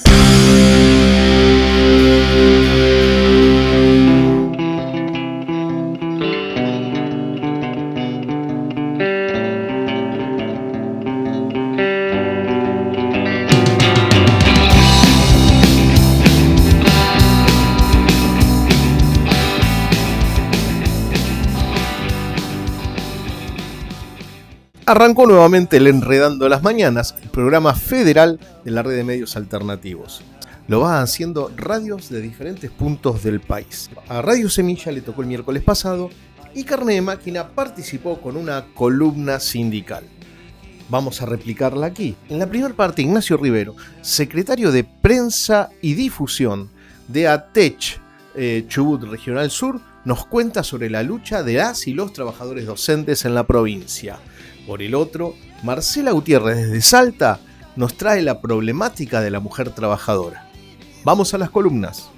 Arrancó nuevamente el Enredando las Mañanas, el programa federal de la red de medios alternativos. Lo van haciendo radios de diferentes puntos del país. A Radio Semilla le tocó el miércoles pasado y Carne de Máquina participó con una columna sindical. Vamos a replicarla aquí. En la primera parte, Ignacio Rivero, secretario de Prensa y Difusión de ATECH Chubut Regional Sur, nos cuenta sobre la lucha de las y los trabajadores docentes en la provincia. Por el otro, Marcela Gutiérrez desde Salta nos trae la problemática de la mujer trabajadora. Vamos a las columnas.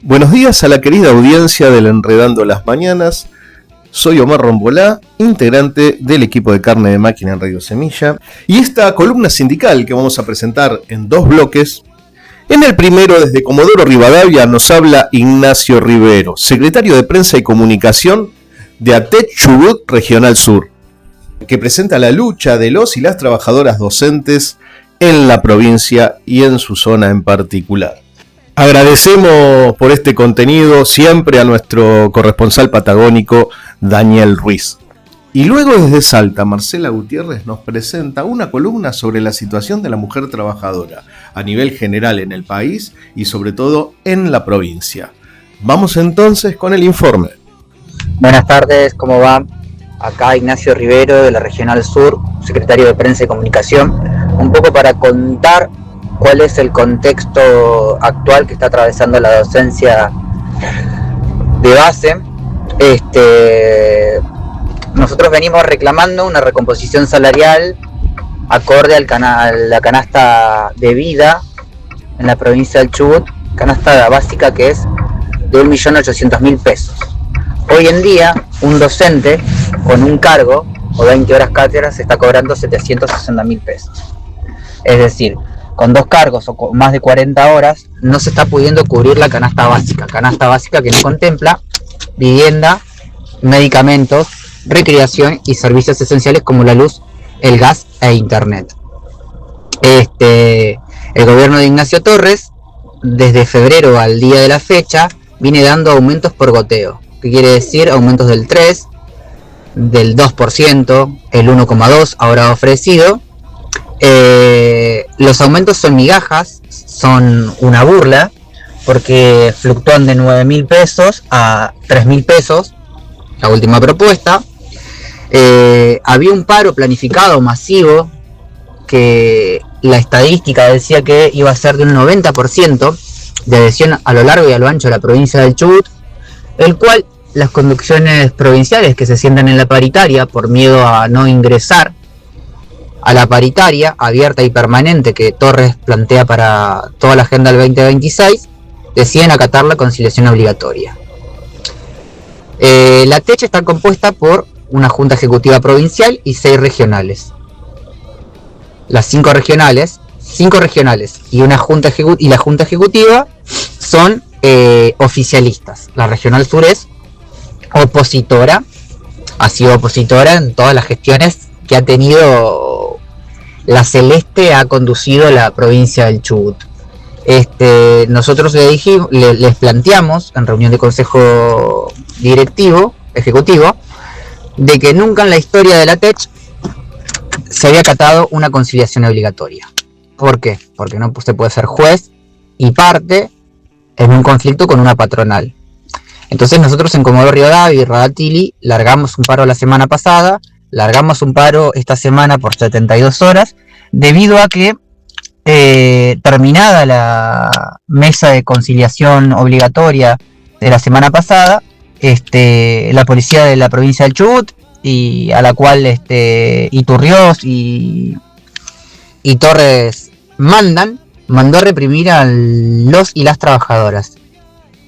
Buenos días a la querida audiencia del Enredando las Mañanas. Soy Omar Rombolá, integrante del equipo de Carne de Máquina en Radio Semilla, y esta columna sindical que vamos a presentar en 2 bloques. En el primero, desde Comodoro Rivadavia, nos habla Ignacio Rivero, secretario de Prensa y Comunicación de ATEC Chubut Regional Sur, que presenta la lucha de los y las trabajadoras docentes en la provincia y en su zona en particular. Agradecemos por este contenido siempre a nuestro corresponsal patagónico Daniel Ruiz. Y luego desde Salta, Marcela Gutiérrez nos presenta una columna sobre la situación de la mujer trabajadora a nivel general en el país y sobre todo en la provincia. Vamos entonces con el informe. Buenas tardes, ¿cómo va? Acá Ignacio Rivero de la Regional Sur, secretario de Prensa y Comunicación, un poco para contar cuál es el contexto actual que está atravesando la docencia de base. Nosotros venimos reclamando una recomposición salarial acorde a la canasta de vida en la provincia del Chubut, canasta básica que es de 1.800.000 pesos. Hoy en día, un docente con un cargo o 20 horas cátedra se está cobrando 760.000 pesos. Es decir, con 2 cargos o con más de 40 horas no se está pudiendo cubrir la canasta básica que no contempla vivienda, medicamentos, recreación y servicios esenciales como la luz, el gas e internet. El gobierno de Ignacio Torres, desde febrero al día de la fecha, viene dando aumentos por goteo. ¿Qué quiere decir? Aumentos del 3%, del 2%, el 1,2% ahora ofrecido. Los aumentos son migajas, son una burla, porque fluctúan de 9.000 pesos a 3.000 pesos, la última propuesta. Había un paro planificado masivo, que la estadística decía que iba a ser de un 90% de adhesión a lo largo y a lo ancho de la provincia del Chubut, el cual las conducciones provinciales que se sientan en la paritaria por miedo a no ingresar a la paritaria abierta y permanente que Torres plantea para toda la agenda del 2026, deciden acatar la conciliación obligatoria. La TECH está compuesta por una junta ejecutiva provincial y 6 regionales. Las 5 regionales y la junta ejecutiva son oficialistas. La regional sur es opositora, ha sido opositora en todas las gestiones que ha tenido la Celeste, ha conducido la provincia del Chubut. Nosotros les planteamos en reunión de consejo ejecutivo, de que nunca en la historia de la TECH se había acatado una conciliación obligatoria. ¿Por qué? Porque no se puede ser juez y parte en un conflicto con una patronal. Entonces nosotros en Comodoro Rivadavia y Radatili largamos un paro la semana pasada, largamos un paro esta semana por 72 horas, debido a que terminada la mesa de conciliación obligatoria de la semana pasada, la policía de la provincia del Chubut, y a la cual Iturriós y Torres mandó a reprimir a los y las trabajadoras.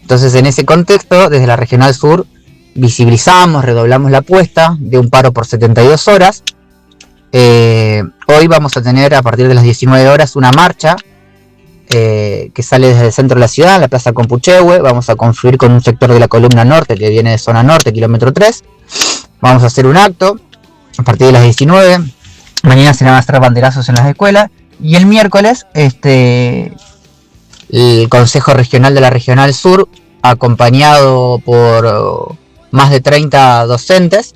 Entonces, en ese contexto, desde la Regional Sur visibilizamos, redoblamos la apuesta de un paro por 72 horas. Hoy vamos a tener a partir de las 19 horas una marcha que sale desde el centro de la ciudad, la Plaza Compuchehue. Vamos a confluir con un sector de la columna norte que viene de zona norte, kilómetro 3. Vamos a hacer un acto a partir de las 19. Mañana se van a hacer banderazos en las escuelas. Y el miércoles, el Consejo Regional de la Regional Sur, acompañado por más de 30 docentes,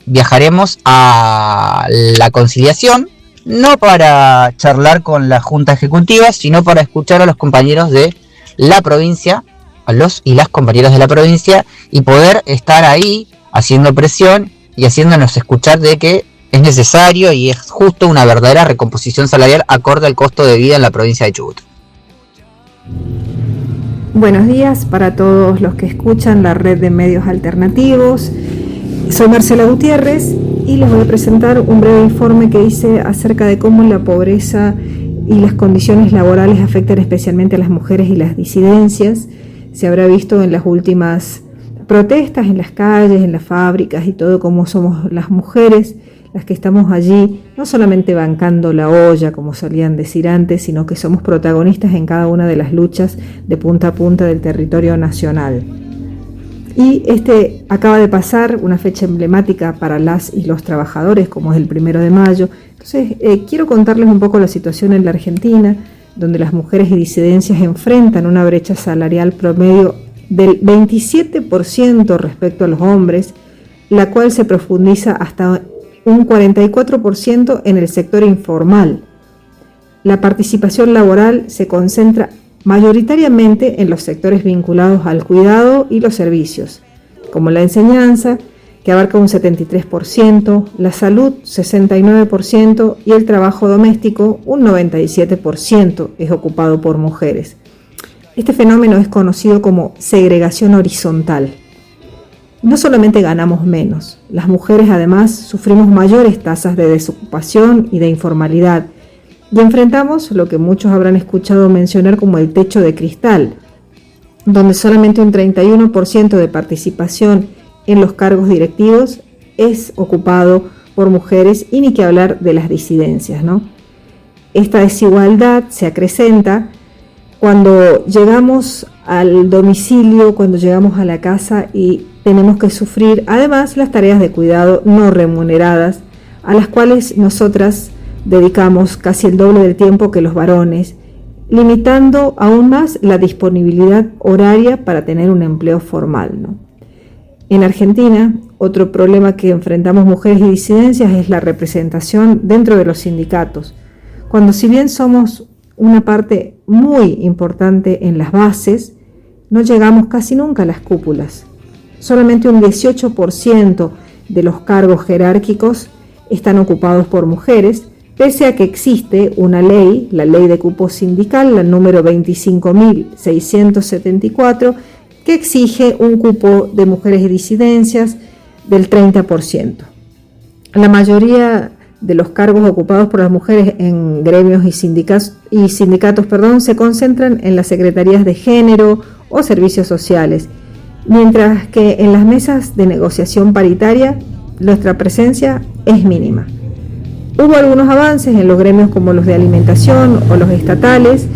viajaremos a la conciliación, no para charlar con la Junta Ejecutiva, sino para escuchar a los compañeros de la provincia, a los y las compañeras de la provincia, y poder estar ahí haciendo presión y haciéndonos escuchar de que es necesario y es justo una verdadera recomposición salarial acorde al costo de vida en la provincia de Chubut. Buenos días para todos los que escuchan la red de medios alternativos. Soy Marcela Gutiérrez y les voy a presentar un breve informe que hice acerca de cómo la pobreza y las condiciones laborales afectan especialmente a las mujeres y las disidencias. Se habrá visto en las últimas protestas en las calles, en las fábricas y todo, cómo somos las mujeres las que estamos allí, no solamente bancando la olla, como solían decir antes, sino que somos protagonistas en cada una de las luchas de punta a punta del territorio nacional. Y acaba de pasar una fecha emblemática para las y los trabajadores, como es el 1 de mayo. Entonces, quiero contarles un poco la situación en la Argentina, donde las mujeres y disidencias enfrentan una brecha salarial promedio del 27% respecto a los hombres, la cual se profundiza hasta un 44% en el sector informal. La participación laboral se concentra mayoritariamente en los sectores vinculados al cuidado y los servicios, como la enseñanza, que abarca un 73%, la salud 69% y el trabajo doméstico un 97% es ocupado por mujeres. Este fenómeno es conocido como segregación horizontal. No solamente ganamos menos, las mujeres además sufrimos mayores tasas de desocupación y de informalidad y enfrentamos lo que muchos habrán escuchado mencionar como el techo de cristal, donde solamente un 31% de participación en los cargos directivos es ocupado por mujeres y ni que hablar de las disidencias, ¿no? Esta desigualdad se acrecenta cuando llegamos al domicilio, cuando llegamos a la casa y tenemos que sufrir además las tareas de cuidado no remuneradas, a las cuales nosotras dedicamos casi el doble del tiempo que los varones, limitando aún más la disponibilidad horaria para tener un empleo formal, ¿no? En Argentina, otro problema que enfrentamos mujeres y disidencias es la representación dentro de los sindicatos, cuando si bien somos una parte muy importante en las bases, no llegamos casi nunca a las cúpulas. Solamente un 18% de los cargos jerárquicos están ocupados por mujeres, pese a que existe una ley, la ley de cupo sindical, la número 25.674, que exige un cupo de mujeres y disidencias del 30%. La mayoría de los cargos ocupados por las mujeres en gremios y sindicatos, se concentran en las secretarías de género o servicios sociales, mientras que en las mesas de negociación paritaria nuestra presencia es mínima. Hubo algunos avances en los gremios como los de alimentación o los estatales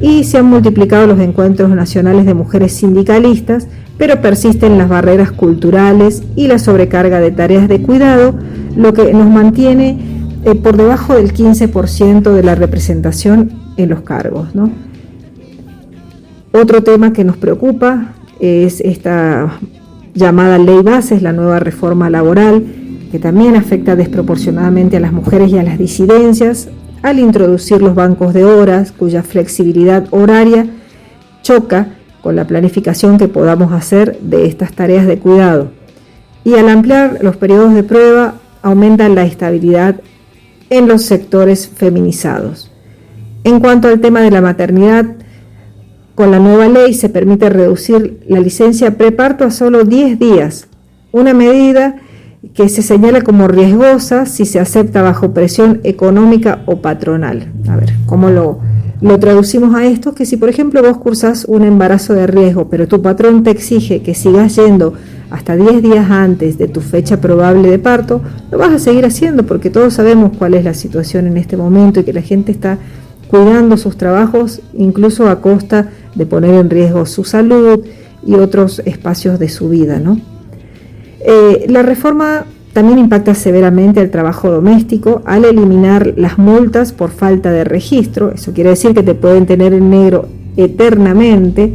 y se han multiplicado los encuentros nacionales de mujeres sindicalistas, pero persisten las barreras culturales y la sobrecarga de tareas de cuidado, lo que nos mantiene por debajo del 15% de la representación en los cargos, ¿no? Otro tema que nos preocupa es esta llamada ley bases, la nueva reforma laboral, que también afecta desproporcionadamente a las mujeres y a las disidencias, al introducir los bancos de horas, cuya flexibilidad horaria choca con la planificación que podamos hacer de estas tareas de cuidado. Y al ampliar los periodos de prueba, aumenta la estabilidad en los sectores feminizados. En cuanto al tema de la maternidad, con la nueva ley se permite reducir la licencia preparto a solo 10 días, una medida que se señala como riesgosa si se acepta bajo presión económica o patronal. A ver, ¿cómo lo traducimos a esto? Que si por ejemplo vos cursás un embarazo de riesgo, pero tu patrón te exige que sigas yendo hasta 10 días antes de tu fecha probable de parto, lo vas a seguir haciendo porque todos sabemos cuál es la situación en este momento y que la gente está cuidando sus trabajos incluso a costa de poner en riesgo su salud y otros espacios de su vida, ¿no? La reforma también impacta severamente al trabajo doméstico al eliminar las multas por falta de registro. Eso quiere decir que te pueden tener en negro eternamente,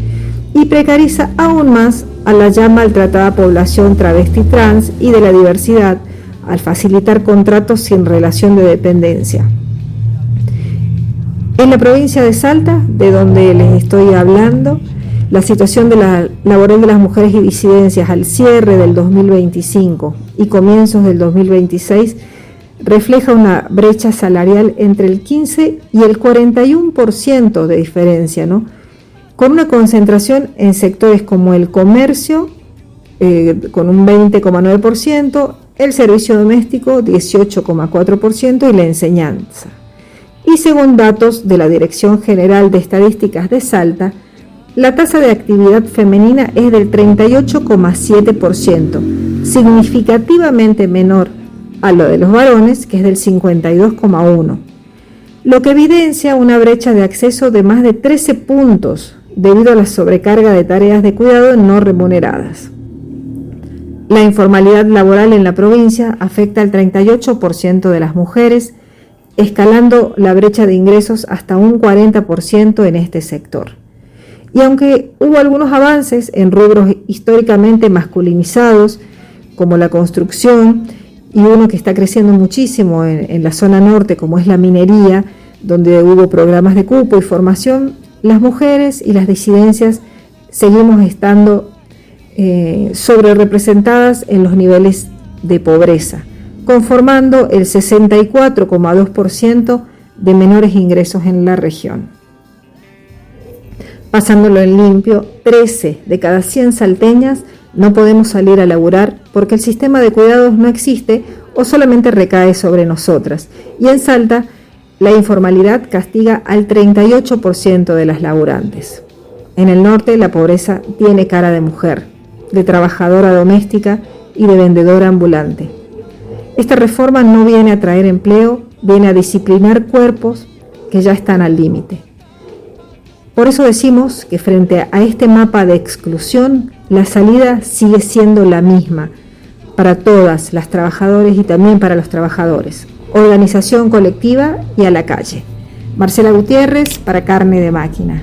y precariza aún más a la ya maltratada población travesti trans y de la diversidad al facilitar contratos sin relación de dependencia. En la provincia de Salta, de donde les estoy hablando, la situación de la laboral de las mujeres y disidencias al cierre del 2025 y comienzos del 2026 refleja una brecha salarial entre el 15 y el 41% de diferencia, ¿no? con una concentración en sectores como el comercio, con un 20,9%, el servicio doméstico 18,4% y la enseñanza. Y según datos de la Dirección General de Estadísticas de Salta, la tasa de actividad femenina es del 38,7%, significativamente menor a lo de los varones, que es del 52,1%, lo que evidencia una brecha de acceso de más de 13 puntos debido a la sobrecarga de tareas de cuidado no remuneradas. La informalidad laboral en la provincia afecta al 38% de las mujeres, escalando la brecha de ingresos hasta un 40% en este sector. Y aunque hubo algunos avances en rubros históricamente masculinizados, como la construcción, y uno que está creciendo muchísimo en la zona norte, como es la minería, donde hubo programas de cupo y formación, las mujeres y las disidencias seguimos estando sobre representadas en los niveles de pobreza, conformando el 64,2% de menores ingresos en la región. Pasándolo en limpio, 13 de cada 100 salteñas no podemos salir a laburar porque el sistema de cuidados no existe o solamente recae sobre nosotras. Y en Salta, la informalidad castiga al 38% de las laburantes. En el norte, la pobreza tiene cara de mujer, de trabajadora doméstica y de vendedora ambulante. Esta reforma no viene a traer empleo, viene a disciplinar cuerpos que ya están al límite. Por eso decimos que frente a este mapa de exclusión, la salida sigue siendo la misma para todas las trabajadoras y también para los trabajadores. Organización colectiva y a la calle. Marcela Gutiérrez para Carne de Máquina.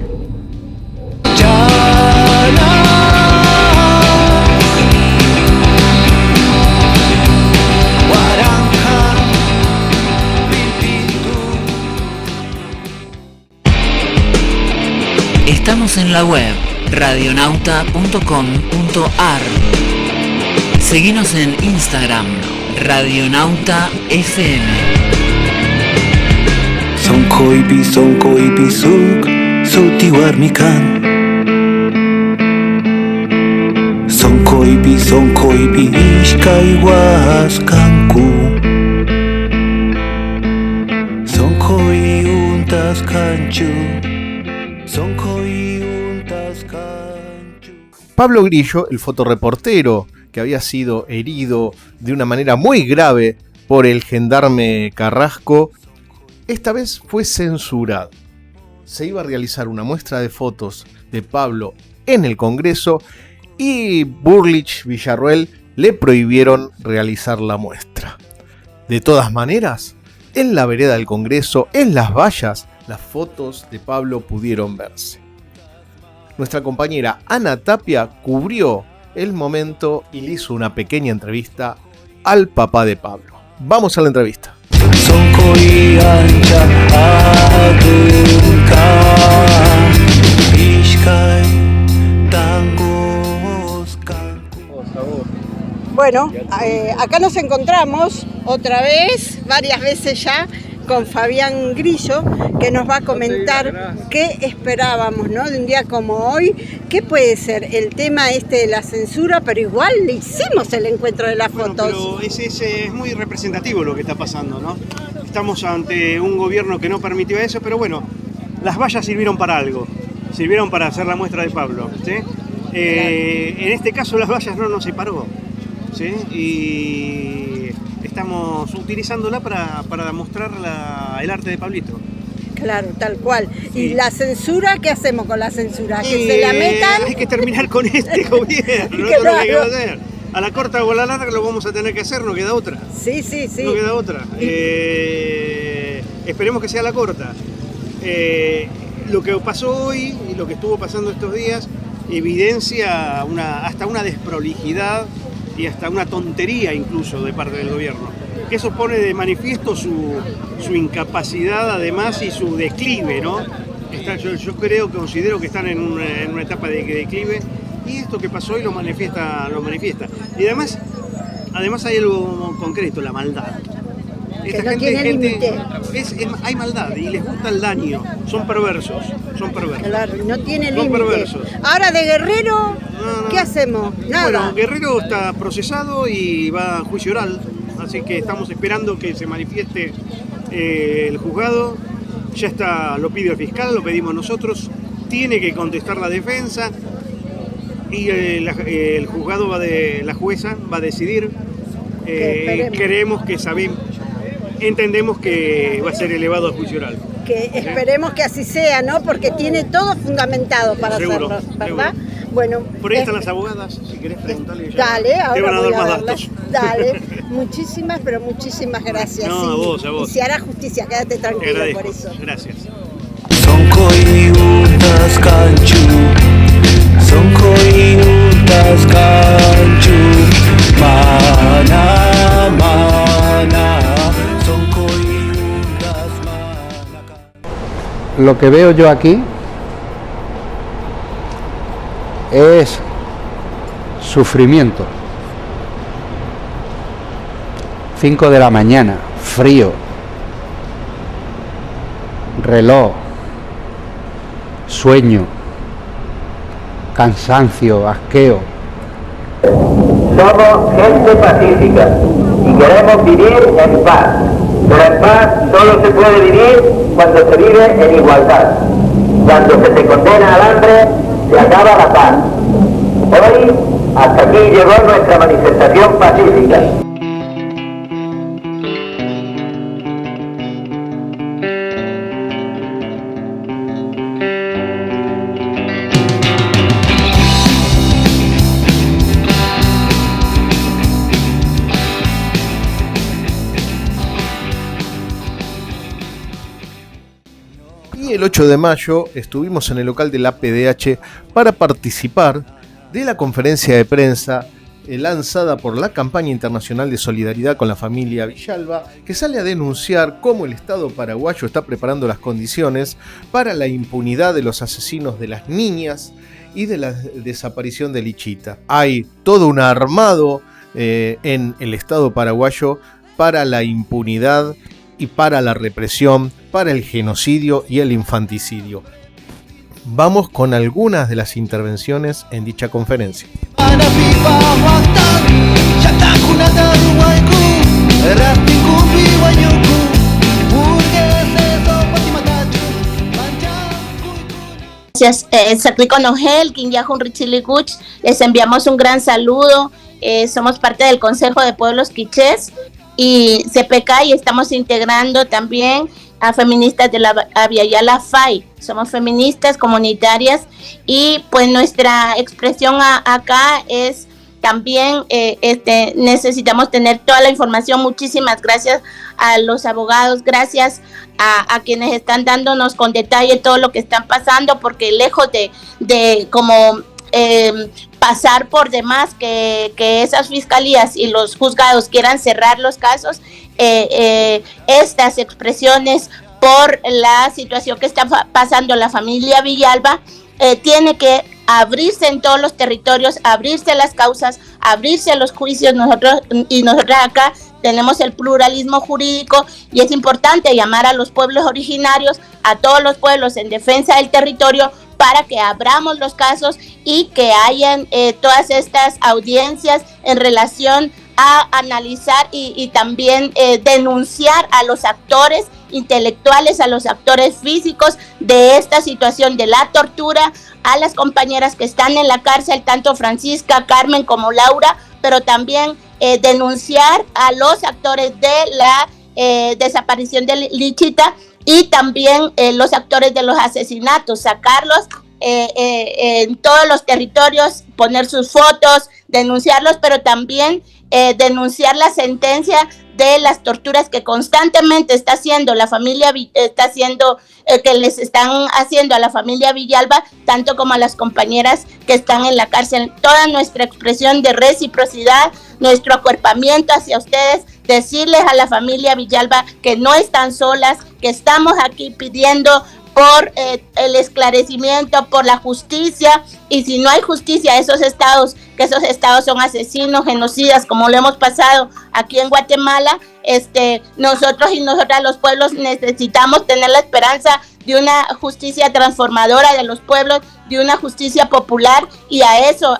Estamos en la web radionauta.com.ar. Seguinos en Instagram, Radionauta FM. Sonkoipi suk sutiwarmikan. Sonkoipi ishkayhuaskanku. Sonkoi untas kanchu. Pablo Grillo, el fotoreportero que había sido herido de una manera muy grave por el gendarme Carrasco, esta vez fue censurado. Se iba a realizar una muestra de fotos de Pablo en el Congreso y Burlich Villarroel le prohibieron realizar la muestra. De todas maneras, en la vereda del Congreso, en las vallas, las fotos de Pablo pudieron verse. Nuestra compañera Ana Tapia cubrió el momento y le hizo una pequeña entrevista al papá de Pablo. Vamos a la entrevista. Bueno, acá nos encontramos otra vez, varias veces ya, con Fabián Grillo, que nos va a comentar qué esperábamos, ¿no? De un día como hoy, qué puede ser el tema de la censura, pero igual le hicimos el encuentro de las fotos. Pero es muy representativo lo que está pasando, ¿no? Estamos ante un gobierno que no permitió eso, pero bueno, las vallas sirvieron para algo, sirvieron para hacer la muestra de Pablo, ¿sí? En este caso las vallas no nos separó, ¿sí? Y estamos utilizándola para mostrar el arte de Pablito. Claro, tal cual. Sí. ¿Y la censura? ¿Qué hacemos con la censura? ¿Que se la metan? Hay que terminar con este gobierno, no es lo que va a hacer. A la corta o a la larga lo vamos a tener que hacer, no queda otra. Sí. No queda otra. Esperemos que sea la corta. Lo que pasó hoy y lo que estuvo pasando estos días evidencia hasta una desprolijidad y hasta una tontería incluso de parte del gobierno. Que eso pone de manifiesto su incapacidad además y su declive, ¿no? Yo considero que están en una etapa de declive y esto que pasó hoy lo manifiesta. Y además hay algo concreto, la maldad. Esta no gente tiene es gente, límite. hay maldad y les gusta el daño. Son perversos. Claro, no tiene Son límite. perversos. Ahora de Guerrero, ¿qué hacemos? Nada. Bueno, Guerrero está procesado y va a juicio oral, así que estamos esperando que se manifieste el juzgado. Ya está, lo pide el fiscal, lo pedimos nosotros, tiene que contestar la defensa y el juzgado la jueza va a decidir. Creemos que entendemos que va a ser elevado a juicio oral. Que esperemos que así sea, ¿no? Porque tiene todo fundamentado para Seguro, hacerlo, ¿verdad? Bueno, por ahí están las abogadas, si querés preguntarle. Dale, ahora te van a voy dar a más verlas. datos. Dale, muchísimas gracias. No, sí. a vos. Y se hará justicia, quédate Te tranquilo agradezco. por eso. Gracias. Sonkoy utas kanchu, Sonkoy utas kanchu, mana mana, Sonkoy utas mana. Lo que veo yo aquí es sufrimiento. 5 de la mañana, frío, reloj, sueño, cansancio, asqueo. Somos gente pacífica y queremos vivir en paz, pero en paz solo se puede vivir cuando se vive en igualdad. Cuando se te condena al hambre, se acaba la paz. Hoy, hasta aquí llegó nuestra manifestación pacífica. Y el 8 de mayo estuvimos en el local de la PDH para participar de la conferencia de prensa lanzada por la campaña internacional de solidaridad con la familia Villalba, que sale a denunciar cómo el Estado paraguayo está preparando las condiciones para la impunidad de los asesinos de las niñas y de la desaparición de Lichita. Hay todo un armado en el Estado paraguayo para la impunidad y para la represión, para el genocidio y el infanticidio. Vamos con algunas de las intervenciones en dicha conferencia. Gracias, Sacricono Helkin, Yahun Richiliguch, les enviamos un gran saludo. Somos parte del Consejo de Pueblos Quichés y CPK y estamos integrando también a feministas de la Aviala FAI. Somos feministas comunitarias y pues nuestra expresión acá es también necesitamos tener toda la información. Muchísimas gracias a los abogados, gracias a quienes están dándonos con detalle todo lo que están pasando, porque lejos de como pasar por demás que esas fiscalías y los juzgados quieran cerrar los casos, estas expresiones por la situación que está pasando la familia Villalba, tiene que abrirse en todos los territorios, abrirse las causas, abrirse los juicios. Nosotros acá tenemos el pluralismo jurídico y es importante llamar a los pueblos originarios, a todos los pueblos en defensa del territorio, para que abramos los casos y que hayan todas estas audiencias en relación a analizar y también denunciar a los actores intelectuales, a los actores físicos de esta situación de la tortura, a las compañeras que están en la cárcel, tanto Francisca, Carmen como Laura, pero también denunciar a los actores de la desaparición de Lichita y también los actores de los asesinatos, sacarlos en todos los territorios, poner sus fotos, denunciarlos, pero también denunciar la sentencia de las torturas que constantemente está haciendo la familia, que les están haciendo a la familia Villalba, tanto como a las compañeras que están en la cárcel. Toda nuestra expresión de reciprocidad, nuestro acuerpamiento hacia ustedes, decirles a la familia Villalba que no están solas, que estamos aquí pidiendo por el esclarecimiento, por la justicia, y si no hay justicia, esos estados son asesinos, genocidas, como lo hemos pasado aquí en Guatemala, nosotros y nosotras los pueblos necesitamos tener la esperanza de una justicia transformadora de los pueblos, de una justicia popular, y a eso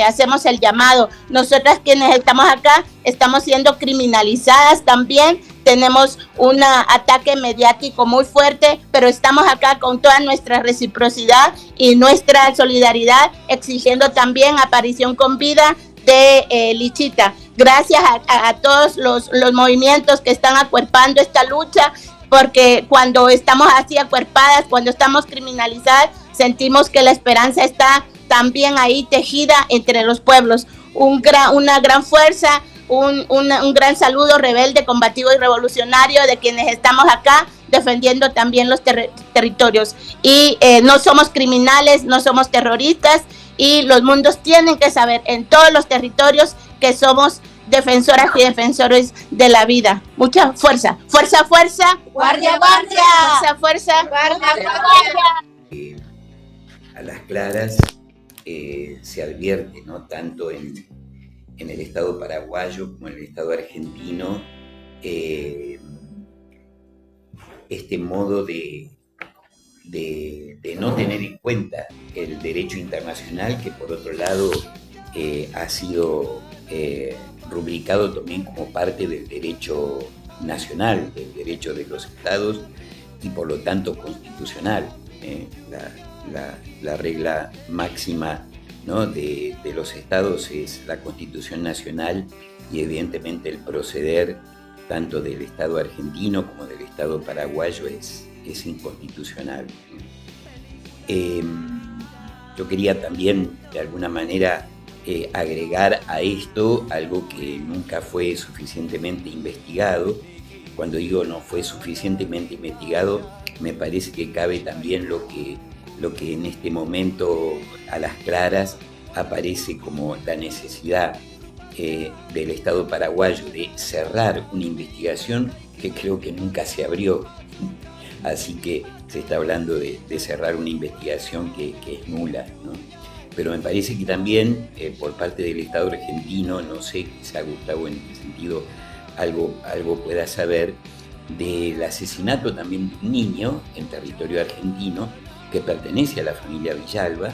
hacemos el llamado. Nosotras quienes estamos acá estamos siendo criminalizadas también, tenemos un ataque mediático muy fuerte, pero estamos acá con toda nuestra reciprocidad y nuestra solidaridad, exigiendo también aparición con vida de Lichita. Gracias a todos los movimientos que están acuerpando esta lucha, porque cuando estamos así acuerpadas, cuando estamos criminalizadas, sentimos que la esperanza está también ahí tejida entre los pueblos. Una gran fuerza, un gran saludo rebelde, combativo y revolucionario de quienes estamos acá defendiendo también los territorios. Y no somos criminales, no somos terroristas, y los mundos tienen que saber en todos los territorios que somos defensoras y defensores de la vida. Mucha fuerza, fuerza, fuerza, guardia, guardia, fuerza, fuerza, guardia, guardia. A las claras se advierte, ¿no?, tanto en el Estado paraguayo como en el Estado argentino, este modo de no tener en cuenta el derecho internacional, que por otro lado ha sido rubricado también como parte del derecho nacional, del derecho de los estados, y por lo tanto constitucional. La regla máxima, ¿no?, de los estados es la Constitución Nacional, y evidentemente el proceder tanto del Estado argentino como del Estado paraguayo es inconstitucional. Yo quería también de alguna manera agregar a esto algo que nunca fue suficientemente investigado. Cuando digo no fue suficientemente investigado, me parece que cabe también lo que en este momento a las claras aparece como la necesidad del Estado paraguayo de cerrar una investigación que creo que nunca se abrió. Así que se está hablando de cerrar una investigación que es nula, ¿no? Pero me parece que también por parte del Estado argentino, no sé, quizá Gustavo en este sentido algo pueda saber, del asesinato también de un niño en territorio argentino que pertenece a la familia Villalba.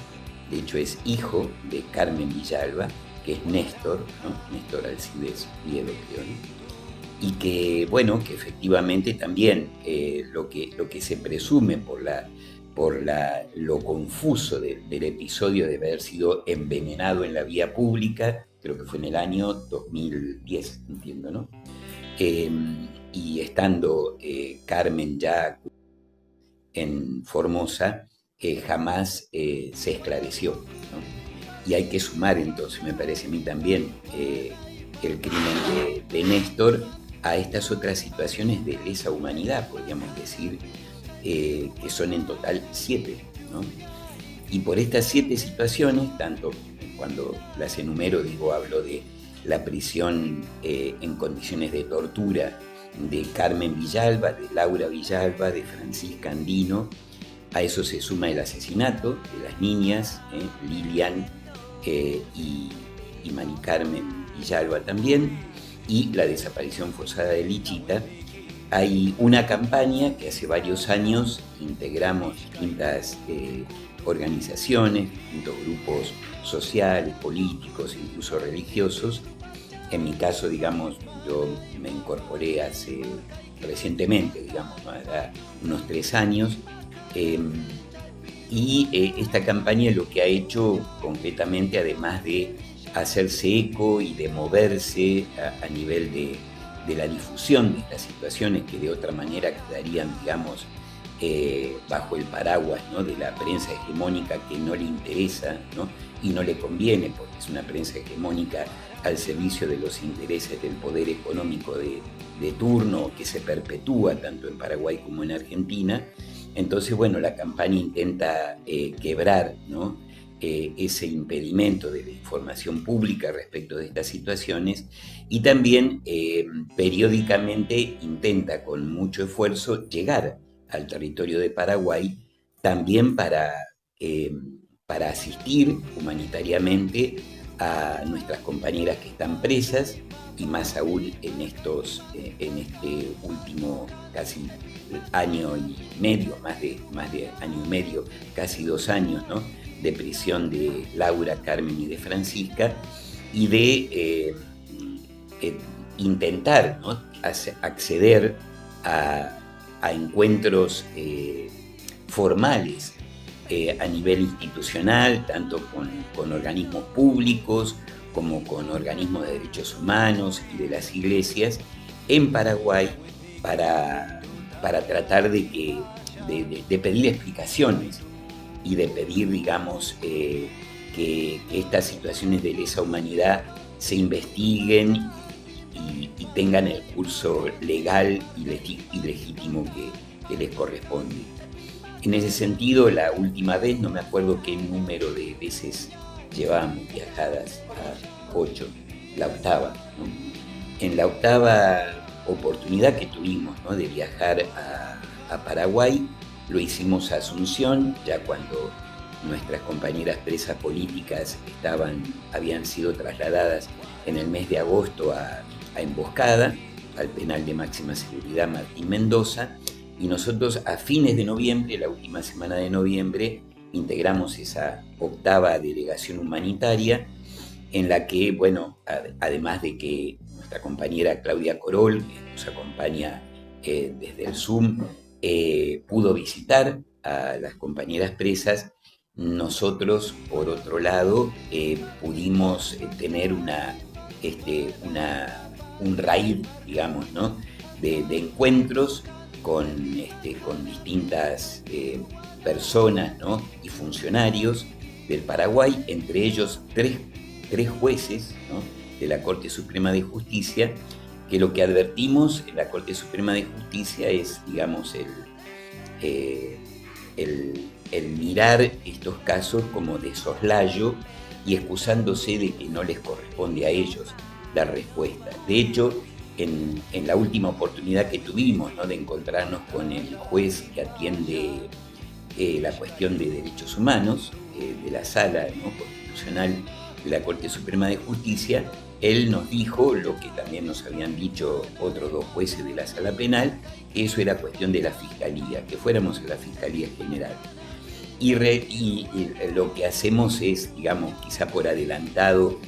De hecho es hijo de Carmen Villalba, que es Néstor, ¿no?, Néstor Alcides Viedo, creo, ¿no? Y que, bueno, que efectivamente también lo que se presume por lo confuso del episodio de haber sido envenenado en la vía pública, creo que fue en el año 2010, entiendo, ¿no? Y estando Carmen ya en Formosa, jamás se esclareció, ¿no? Y hay que sumar entonces, me parece a mí también, el crimen de Néstor a estas otras situaciones de lesa humanidad, podríamos decir, que son en total 7, ¿no? Y por estas 7 situaciones, tanto cuando las enumero, hablo de la prisión en condiciones de tortura de Carmen Villalba, de Laura Villalba, de Francisca Andino, a eso se suma el asesinato de las niñas, Lilian y Mari Carmen Villalba también, y la desaparición forzada de Lichita. Hay una campaña que hace varios años integramos distintas organizaciones, distintos grupos sociales, políticos, incluso religiosos. En mi caso, yo me incorporé recientemente, unos 3 años, y esta campaña lo que ha hecho concretamente, además de hacerse eco y de moverse a nivel de la difusión de estas situaciones que de otra manera quedarían, bajo el paraguas, ¿no?, de la prensa hegemónica, que no le interesa, ¿no?, y no le conviene, porque es una prensa hegemónica al servicio de los intereses del poder económico de turno, que se perpetúa tanto en Paraguay como en Argentina. Entonces, bueno, la campaña intenta quebrar, ¿no?, ese impedimento de la información pública respecto de estas situaciones, y también periódicamente intenta con mucho esfuerzo llegar al territorio de Paraguay, también para asistir humanitariamente a nuestras compañeras que están presas, y más aún en este último casi año y medio, más de año y medio, casi 2 años, ¿no?, de prisión de Laura, Carmen y de Francisca, y de intentar, ¿no?, acceder a encuentros formales a nivel institucional, tanto con organismos públicos como con organismos de derechos humanos y de las iglesias en Paraguay, para tratar de pedir explicaciones y de pedir, digamos, que estas situaciones de lesa humanidad se investiguen y tengan el curso legal y legítimo que les corresponde. En ese sentido, la última vez, no me acuerdo qué número de veces llevábamos viajadas, a 8, la octava, ¿no? En la octava oportunidad que tuvimos, ¿no?, de viajar a Paraguay, lo hicimos a Asunción, ya cuando nuestras compañeras presas políticas habían sido trasladadas en el mes de agosto a Emboscada, al penal de máxima seguridad Martín Mendoza, y nosotros a fines de noviembre, la última semana de noviembre, integramos esa octava delegación humanitaria, en la que, bueno, además de que nuestra compañera Claudia Corol, que nos acompaña desde el Zoom, pudo visitar a las compañeras presas, nosotros, por otro lado, pudimos tener un raíz, digamos, ¿no?, de encuentros con distintas personas, ¿no?, y funcionarios del Paraguay, entre ellos tres jueces, ¿no?, de la Corte Suprema de Justicia, que lo que advertimos en la Corte Suprema de Justicia es, digamos, el mirar estos casos como de soslayo y excusándose de que no les corresponde a ellos dar respuesta. De hecho, en la última oportunidad que tuvimos, ¿no?, de encontrarnos con el juez que atiende la cuestión de derechos humanos de la Sala, ¿no?, Constitucional de la Corte Suprema de Justicia, él nos dijo lo que también nos habían dicho otros 2 jueces de la Sala Penal, que eso era cuestión de la Fiscalía, que fuéramos a la Fiscalía General. Y lo que hacemos es, digamos, quizá por adelantado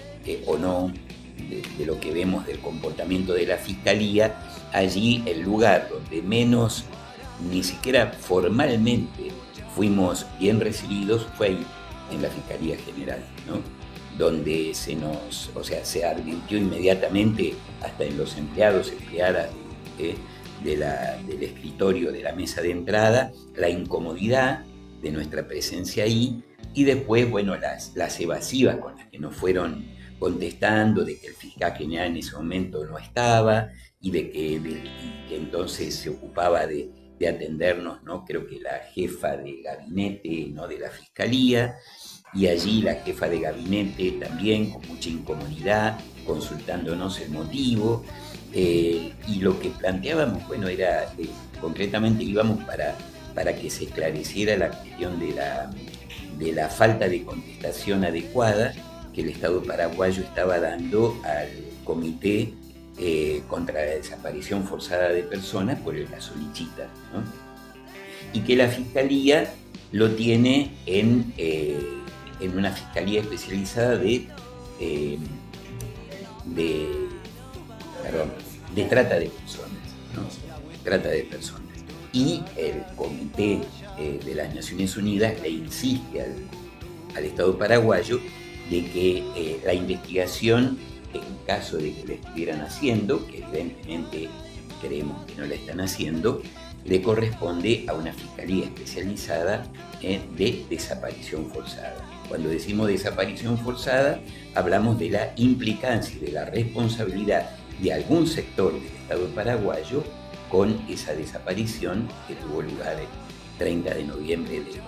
o no, de lo que vemos del comportamiento de la Fiscalía, allí el lugar donde menos, ni siquiera formalmente, fuimos bien recibidos fue ahí, en la Fiscalía General, ¿no?, donde se advirtió inmediatamente, hasta en los empleadas del escritorio de la mesa de entrada, la incomodidad de nuestra presencia ahí, y después, bueno, las evasivas con las que nos fueron contestando de que el fiscal general en ese momento no estaba y de que entonces se ocupaba de atendernos, ¿no?, creo que la jefa de gabinete, ¿no?, de la Fiscalía, y allí la jefa de gabinete también con mucha incomodidad, consultándonos el motivo, y lo que planteábamos, bueno, era, concretamente íbamos para que se esclareciera la cuestión de la falta de contestación adecuada que el Estado paraguayo estaba dando al Comité contra la Desaparición Forzada de Personas por el caso Lichita, ¿no?, y que la Fiscalía lo tiene en una fiscalía especializada de trata de personas, ¿no?, trata de personas. Y el Comité de las Naciones Unidas le insiste al Estado paraguayo de que la investigación, en caso de que la estuvieran haciendo, que evidentemente creemos que no la están haciendo, le corresponde a una fiscalía especializada de desaparición forzada. Cuando decimos desaparición forzada, hablamos de la implicancia y de la responsabilidad de algún sector del Estado paraguayo con esa desaparición que tuvo lugar el 30 de noviembre de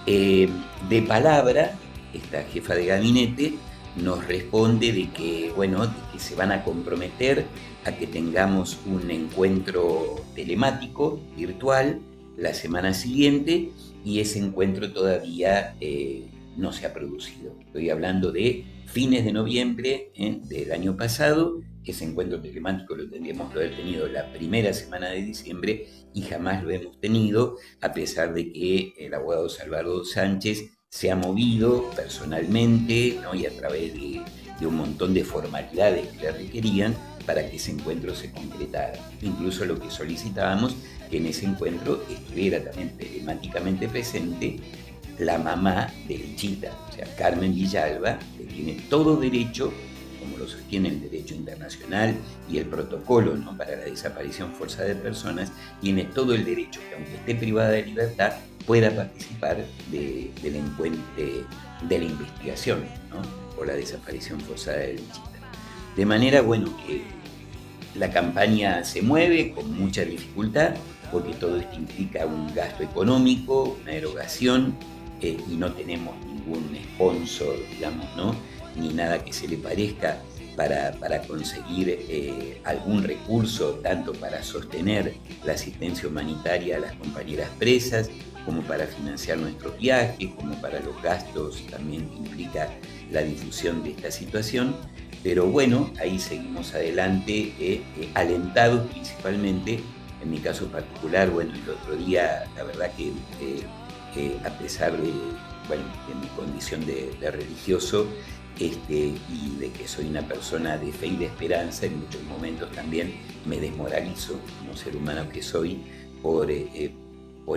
2020. De palabra, esta jefa de gabinete nos responde de que, bueno, de que se van a comprometer a que tengamos un encuentro telemático, virtual, la semana siguiente, y ese encuentro todavía no se ha producido. Estoy hablando de fines de noviembre del año pasado. Ese encuentro telemático lo tendríamos que haber tenido la primera semana de diciembre y jamás lo hemos tenido, a pesar de que el abogado Salvador Sánchez se ha movido personalmente, ¿no? Y a través de un montón de formalidades que le requerían para que ese encuentro se concretara. Incluso lo que solicitábamos, que en ese encuentro estuviera también telemáticamente presente la mamá de Lichita, o sea, Carmen Villalba, que tiene todo derecho, como lo sostiene el derecho internacional y el protocolo, ¿no?, para la desaparición forzada de personas, tiene todo el derecho que, aunque esté privada de libertad, pueda participar de la investigación, ¿no?, por la desaparición forzada de Lichita. De manera, bueno, que la campaña se mueve con mucha dificultad, porque todo esto implica un gasto económico, una erogación, y no tenemos ningún sponsor, digamos, ¿no?, ni nada que se le parezca para conseguir algún recurso, tanto para sostener la asistencia humanitaria a las compañeras presas, como para financiar nuestros viajes, como para los gastos también que implica la difusión de esta situación. Pero bueno, ahí seguimos adelante, alentados principalmente. En mi caso particular, bueno, el otro día, la verdad que a pesar de mi condición de religioso, y de que soy una persona de fe y de esperanza, en muchos momentos también me desmoralizo como ser humano que soy por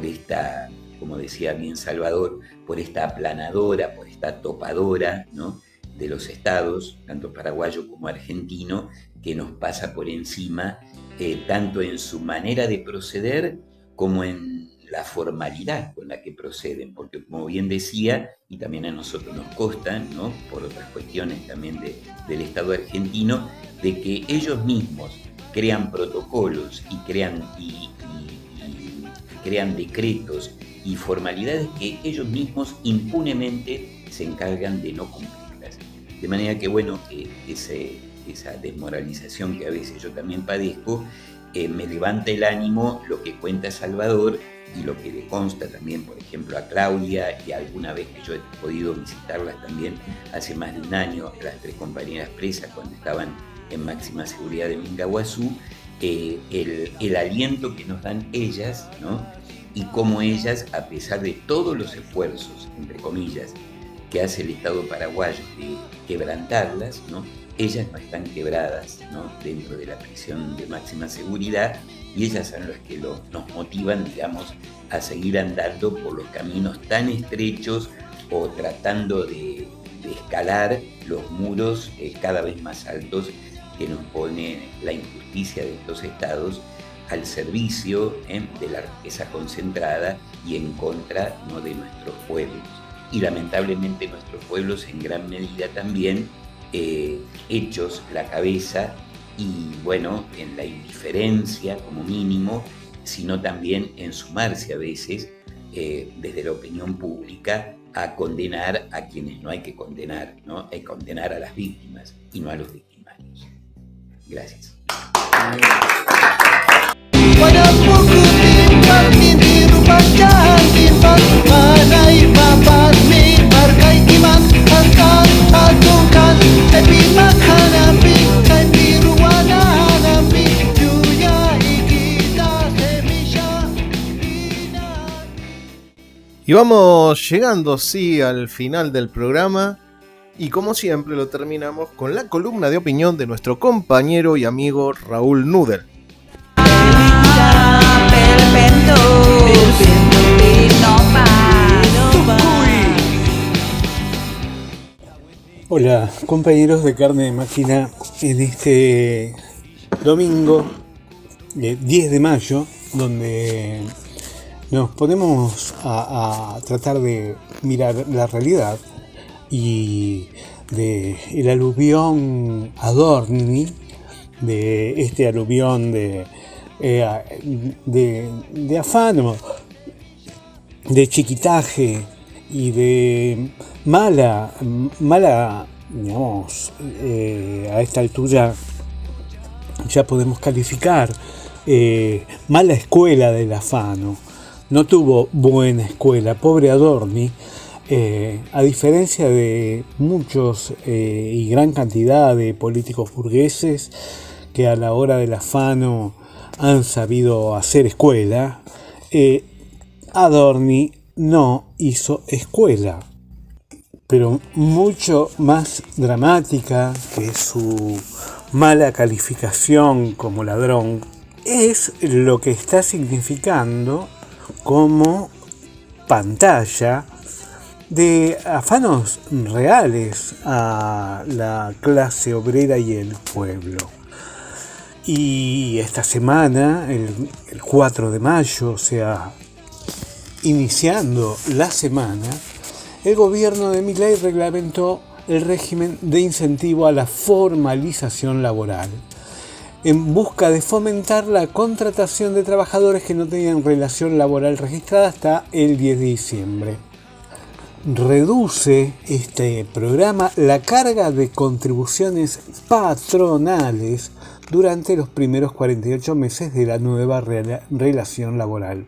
esta, como decía bien Salvador, por esta aplanadora, por esta topadora, ¿no?, de los estados, tanto paraguayo como argentino, que nos pasa por encima, tanto en su manera de proceder como en la formalidad con la que proceden, porque como bien decía, y también a nosotros nos consta, ¿no?, por otras cuestiones también del Estado argentino, de que ellos mismos crean protocolos y crean decretos y formalidades que ellos mismos impunemente se encargan de no cumplirlas. De manera que, bueno, que esa desmoralización que a veces yo también padezco, me levanta el ánimo lo que cuenta Salvador y lo que le consta también, por ejemplo, a Claudia, y alguna vez que yo he podido visitarlas también hace más de un año, las 3 compañeras presas cuando estaban en máxima seguridad de Mingaguazú, el aliento que nos dan ellas, ¿no?, y cómo ellas, a pesar de todos los esfuerzos, entre comillas, que hace el Estado paraguayo de quebrantarlas, ¿no?, ellas no están quebradas, ¿no?, dentro de la prisión de máxima seguridad, y ellas son las que nos motivan, digamos, a seguir andando por los caminos tan estrechos o tratando de escalar los muros cada vez más altos que nos pone la injusticia de estos estados al servicio de la riqueza concentrada y en contra, ¿no?, de nuestros pueblos. Y lamentablemente nuestros pueblos en gran medida también hechos la cabeza y, bueno, en la indiferencia como mínimo, sino también en sumarse a veces desde la opinión pública a condenar a quienes no hay que condenar, ¿no? Hay que condenar a las víctimas y no a los victimarios. Gracias. Y vamos llegando, sí, al final del programa, y como siempre lo terminamos con la columna de opinión de nuestro compañero y amigo Raúl Nudel. Hola, compañeros de Carne de Máquina, en este domingo 10 de mayo, donde nos ponemos a tratar de mirar la realidad y de el aluvión Adorni, de este aluvión de afano, de chiquitaje y de mala digamos, a esta altura ya podemos calificar mala escuela del Alfano. No tuvo buena escuela. Pobre Adorni, a diferencia de muchos y gran cantidad de políticos burgueses que a la hora del Alfano han sabido hacer escuela, Adorni no hizo escuela, pero mucho más dramática que su mala calificación como ladrón es lo que está significando como pantalla de afanos reales a la clase obrera y el pueblo. Y esta semana, el 4 de mayo, o sea, iniciando la semana, el gobierno de Milei reglamentó el régimen de incentivo a la formalización laboral, en busca de fomentar la contratación de trabajadores que no tenían relación laboral registrada hasta el 10 de diciembre. Reduce este programa la carga de contribuciones patronales durante los primeros 48 meses de la nueva relación laboral.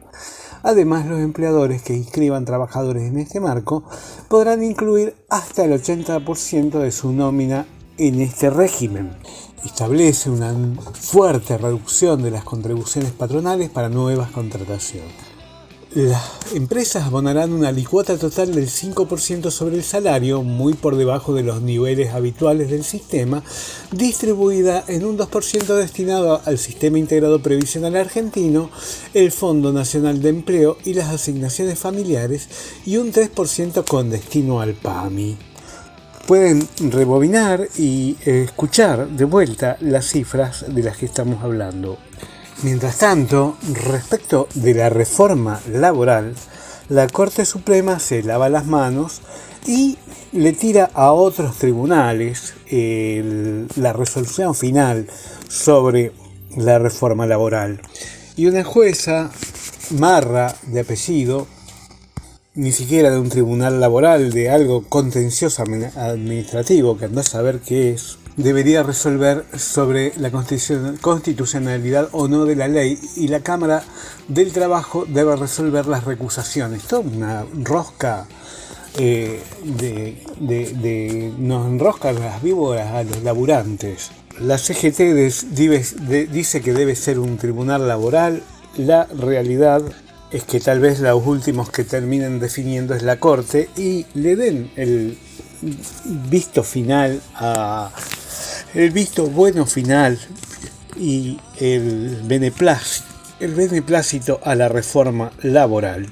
Además, los empleadores que inscriban trabajadores en este marco podrán incluir hasta el 80% de su nómina en este régimen. Establece una fuerte reducción de las contribuciones patronales para nuevas contrataciones. Las empresas abonarán una alícuota total del 5% sobre el salario, muy por debajo de los niveles habituales del sistema, distribuida en un 2% destinado al Sistema Integrado Previsional Argentino, el Fondo Nacional de Empleo y las asignaciones familiares, y un 3% con destino al PAMI. Pueden rebobinar y escuchar de vuelta las cifras de las que estamos hablando. Mientras tanto, respecto de la reforma laboral, la Corte Suprema se lava las manos y le tira a otros tribunales la resolución final sobre la reforma laboral. Y una jueza, Marra de apellido, ni siquiera de un tribunal laboral, de algo contencioso administrativo, que andás a saber qué es, debería resolver sobre la constitucionalidad o no de la ley, y la Cámara del Trabajo debe resolver las recusaciones. Toda una rosca nos enroscan las víboras a los laburantes. La CGT dice que debe ser un tribunal laboral. La realidad es que tal vez los últimos que terminen definiendo es la Corte y le den el visto final el visto bueno final y el beneplácito a la reforma laboral.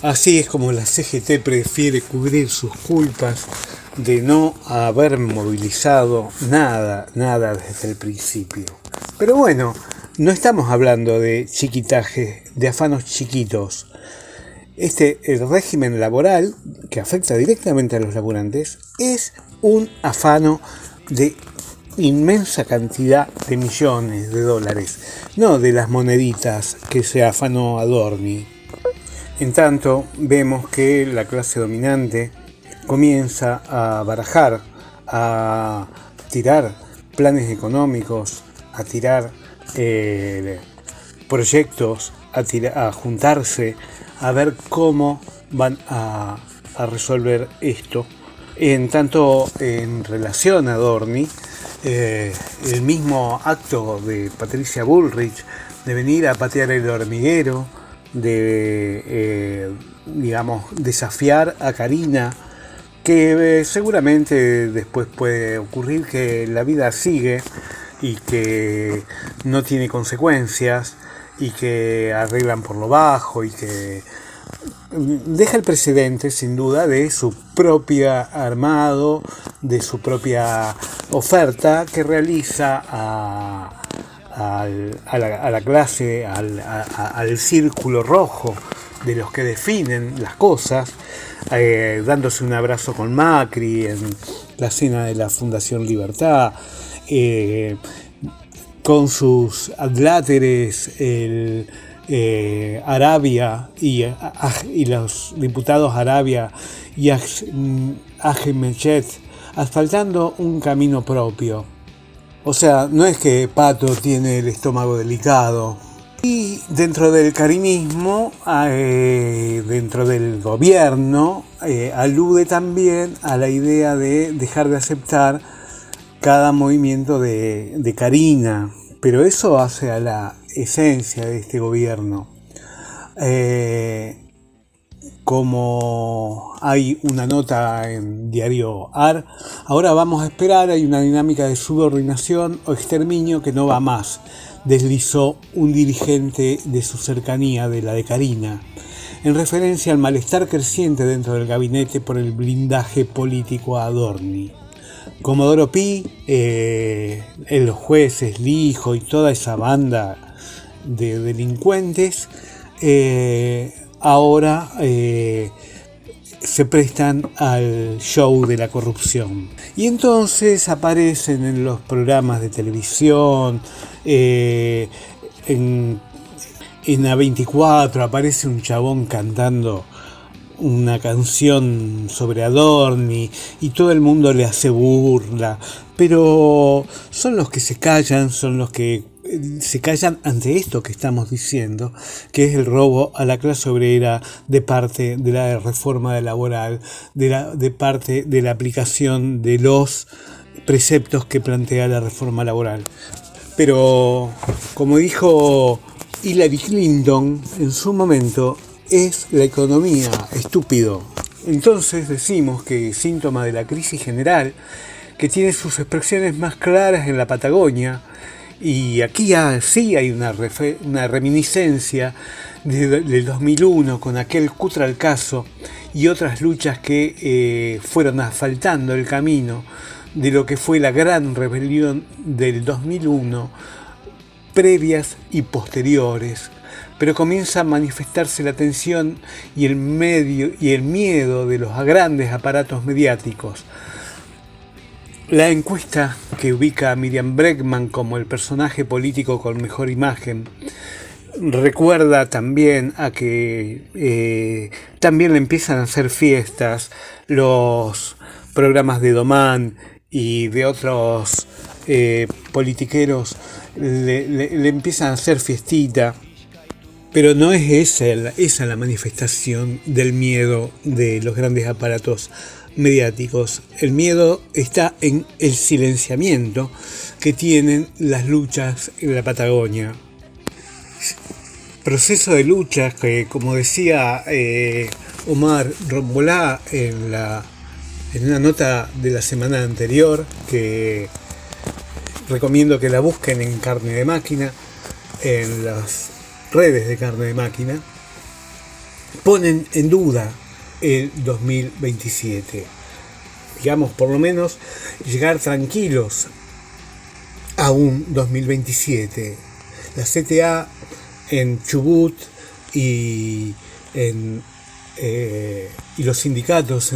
Así es como la CGT prefiere cubrir sus culpas de no haber movilizado nada desde el principio. Pero bueno, no estamos hablando de chiquitaje, de afanos chiquitos. El régimen laboral, que afecta directamente a los laburantes, es un afano de inmensa cantidad de millones de dólares, no de las moneditas que se afanó Adorni. En tanto, vemos que la clase dominante comienza a barajar, a tirar planes económicos, a tirar proyectos, a juntarse, a ver cómo van a resolver esto. En tanto, en relación a Adorni, el mismo acto de Patricia Bullrich de venir a patear el hormiguero, de desafiar a Karina, que seguramente después puede ocurrir que la vida sigue y que no tiene consecuencias y que arreglan por lo bajo y que deja el precedente sin duda de su propia armado, de su propia oferta que realiza a la clase, al círculo rojo de los que definen las cosas, dándose un abrazo con Macri en la cena de la Fundación Libertad, con sus adláteres Arabia y los diputados Arabia y Ahmed asfaltando un camino propio. O sea, no es que Pato tiene el estómago delicado. Y dentro del carinismo, dentro del gobierno, alude también a la idea de dejar de aceptar cada movimiento de Karina. Pero eso hace a la esencia de este gobierno. Como hay una nota en Diario AR, ahora vamos a esperar, hay una dinámica de subordinación o exterminio que no va más, deslizó un dirigente de su cercanía, de la de Karina, en referencia al malestar creciente dentro del gabinete por el blindaje político a Adorni. Comodoro Pi, los jueces, Lijo y toda esa banda de delincuentes, ahora se prestan al show de la corrupción. Y entonces aparecen en los programas de televisión, en A24 aparece un chabón cantando una canción sobre Adorni y todo el mundo le hace burla, pero son los que se callan, son los que se callan ante esto que estamos diciendo, que es el robo a la clase obrera de parte de la reforma laboral, de parte de la aplicación de los preceptos que plantea la reforma laboral. Pero, como dijo Hillary Clinton en su momento, es la economía, estúpido. Entonces decimos que síntoma de la crisis general, que tiene sus expresiones más claras en la Patagonia, y aquí sí hay una reminiscencia del 2001 con aquel Cutralcazo y otras luchas que fueron asfaltando el camino de lo que fue la gran rebelión del 2001, previas y posteriores. Pero comienza a manifestarse la tensión y el miedo de los grandes aparatos mediáticos. La encuesta que ubica a Miriam Bregman como el personaje político con mejor imagen recuerda también a que también le empiezan a hacer fiestas los programas de Domán y de otros politiqueros, le empiezan a hacer fiestita. Pero no es esa la manifestación del miedo de los grandes aparatos mediáticos. El miedo está en el silenciamiento que tienen las luchas en la Patagonia. Proceso de luchas que, como decía Omar Rombolá en una nota de la semana anterior, que recomiendo que la busquen en Carne de Máquina, en las redes de Carne de Máquina, ponen en duda el 2027. Digamos, por lo menos llegar tranquilos a un 2027. La CTA en Chubut y los sindicatos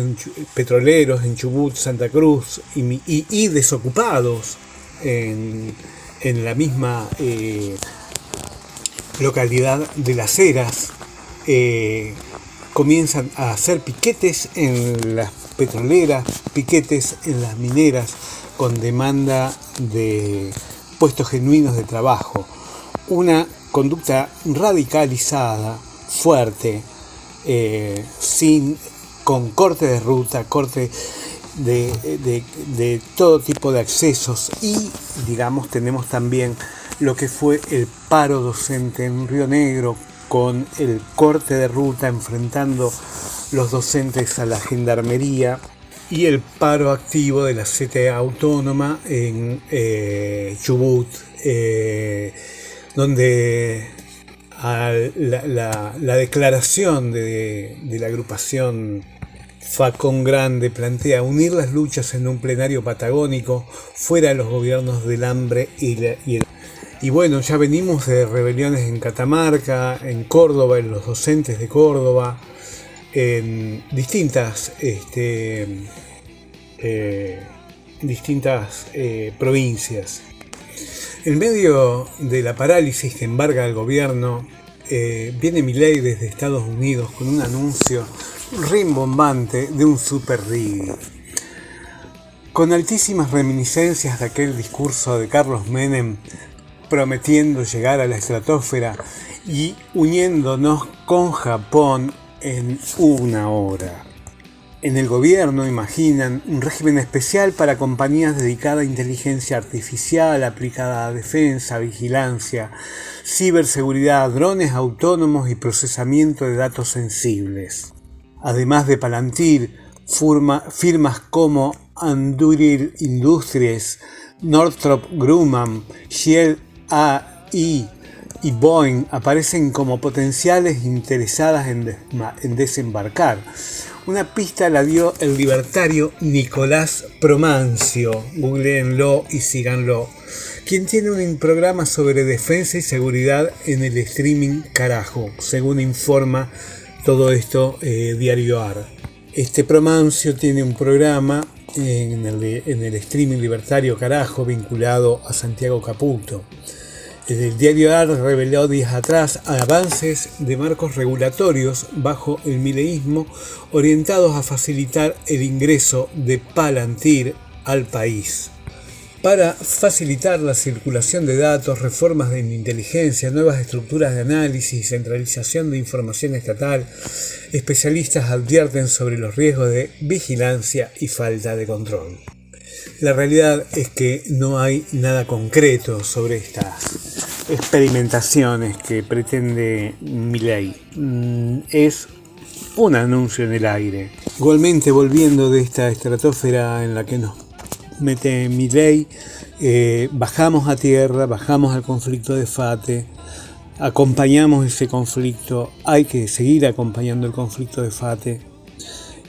petroleros en Chubut, Santa Cruz y desocupados en la misma localidad de Las Heras, comienzan a hacer piquetes en las petroleras, piquetes en las mineras, con demanda de puestos genuinos de trabajo. Una conducta radicalizada, fuerte, con corte de ruta, corte de todo tipo de accesos, y digamos tenemos también lo que fue el paro docente en Río Negro, con el corte de ruta enfrentando los docentes a la gendarmería, y el paro activo de la CTA autónoma en Chubut, donde la declaración de la agrupación Facón Grande plantea unir las luchas en un plenario patagónico fuera de los gobiernos del hambre y bueno, ya venimos de rebeliones en Catamarca, en Córdoba, en los docentes de Córdoba, en distintas provincias. En medio de la parálisis que embarga el gobierno, viene Milei desde Estados Unidos con un anuncio rimbombante de un super rig. Con altísimas reminiscencias de aquel discurso de Carlos Menem prometiendo llegar a la estratosfera y uniéndonos con Japón en una hora. En el gobierno imaginan un régimen especial para compañías dedicadas a inteligencia artificial aplicada a defensa, vigilancia, ciberseguridad, drones autónomos y procesamiento de datos sensibles. Además de Palantir, firmas como Anduril Industries, Northrop Grumman, Shell AI y Boeing aparecen como potenciales interesadas en desembarcar. Una pista la dio el libertario Nicolás Promancio, googleenlo y síganlo, quien tiene un programa sobre defensa y seguridad en el streaming Carajo, según informa todo esto Diario AR. Este Promancio tiene un programa en el streaming libertario Carajo vinculado a Santiago Caputo. El Diario AR reveló días atrás avances de marcos regulatorios bajo el mileísmo orientados a facilitar el ingreso de Palantir al país. Para facilitar la circulación de datos, reformas de inteligencia, nuevas estructuras de análisis y centralización de información estatal, especialistas advierten sobre los riesgos de vigilancia y falta de control. La realidad es que no hay nada concreto sobre estas experimentaciones que pretende Milei. Es un anuncio en el aire. Igualmente, volviendo de esta estratosfera en la que nos mete Milei, bajamos a tierra, bajamos al conflicto de FATE, acompañamos ese conflicto, hay que seguir acompañando el conflicto de FATE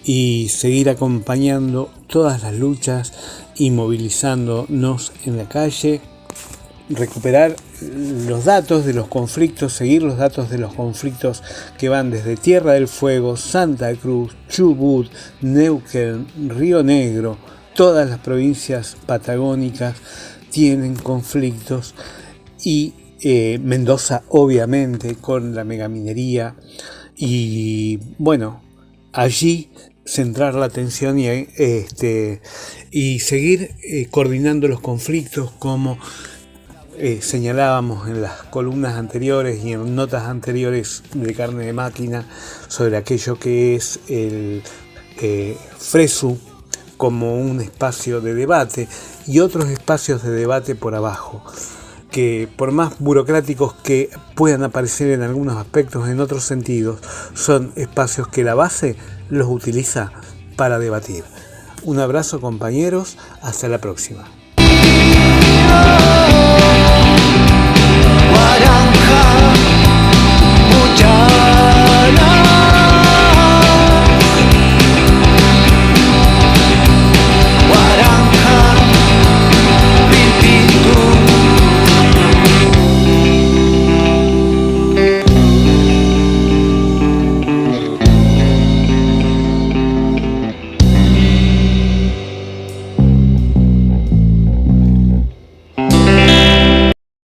y seguir acompañando todas las luchas y movilizándonos en la calle, recuperar los datos de los conflictos, seguir los datos de los conflictos que van desde Tierra del Fuego, Santa Cruz, Chubut, Neuquén, Río Negro. Todas las provincias patagónicas tienen conflictos y Mendoza obviamente con la megaminería y bueno, allí centrar la atención y seguir coordinando los conflictos como señalábamos en las columnas anteriores y en notas anteriores de Carne de Máquina sobre aquello que es el FRESU como un espacio de debate y otros espacios de debate por abajo, que por más burocráticos que puedan aparecer en algunos aspectos, en otros sentidos, son espacios que la base los utiliza para debatir. Un abrazo, compañeros, hasta la próxima.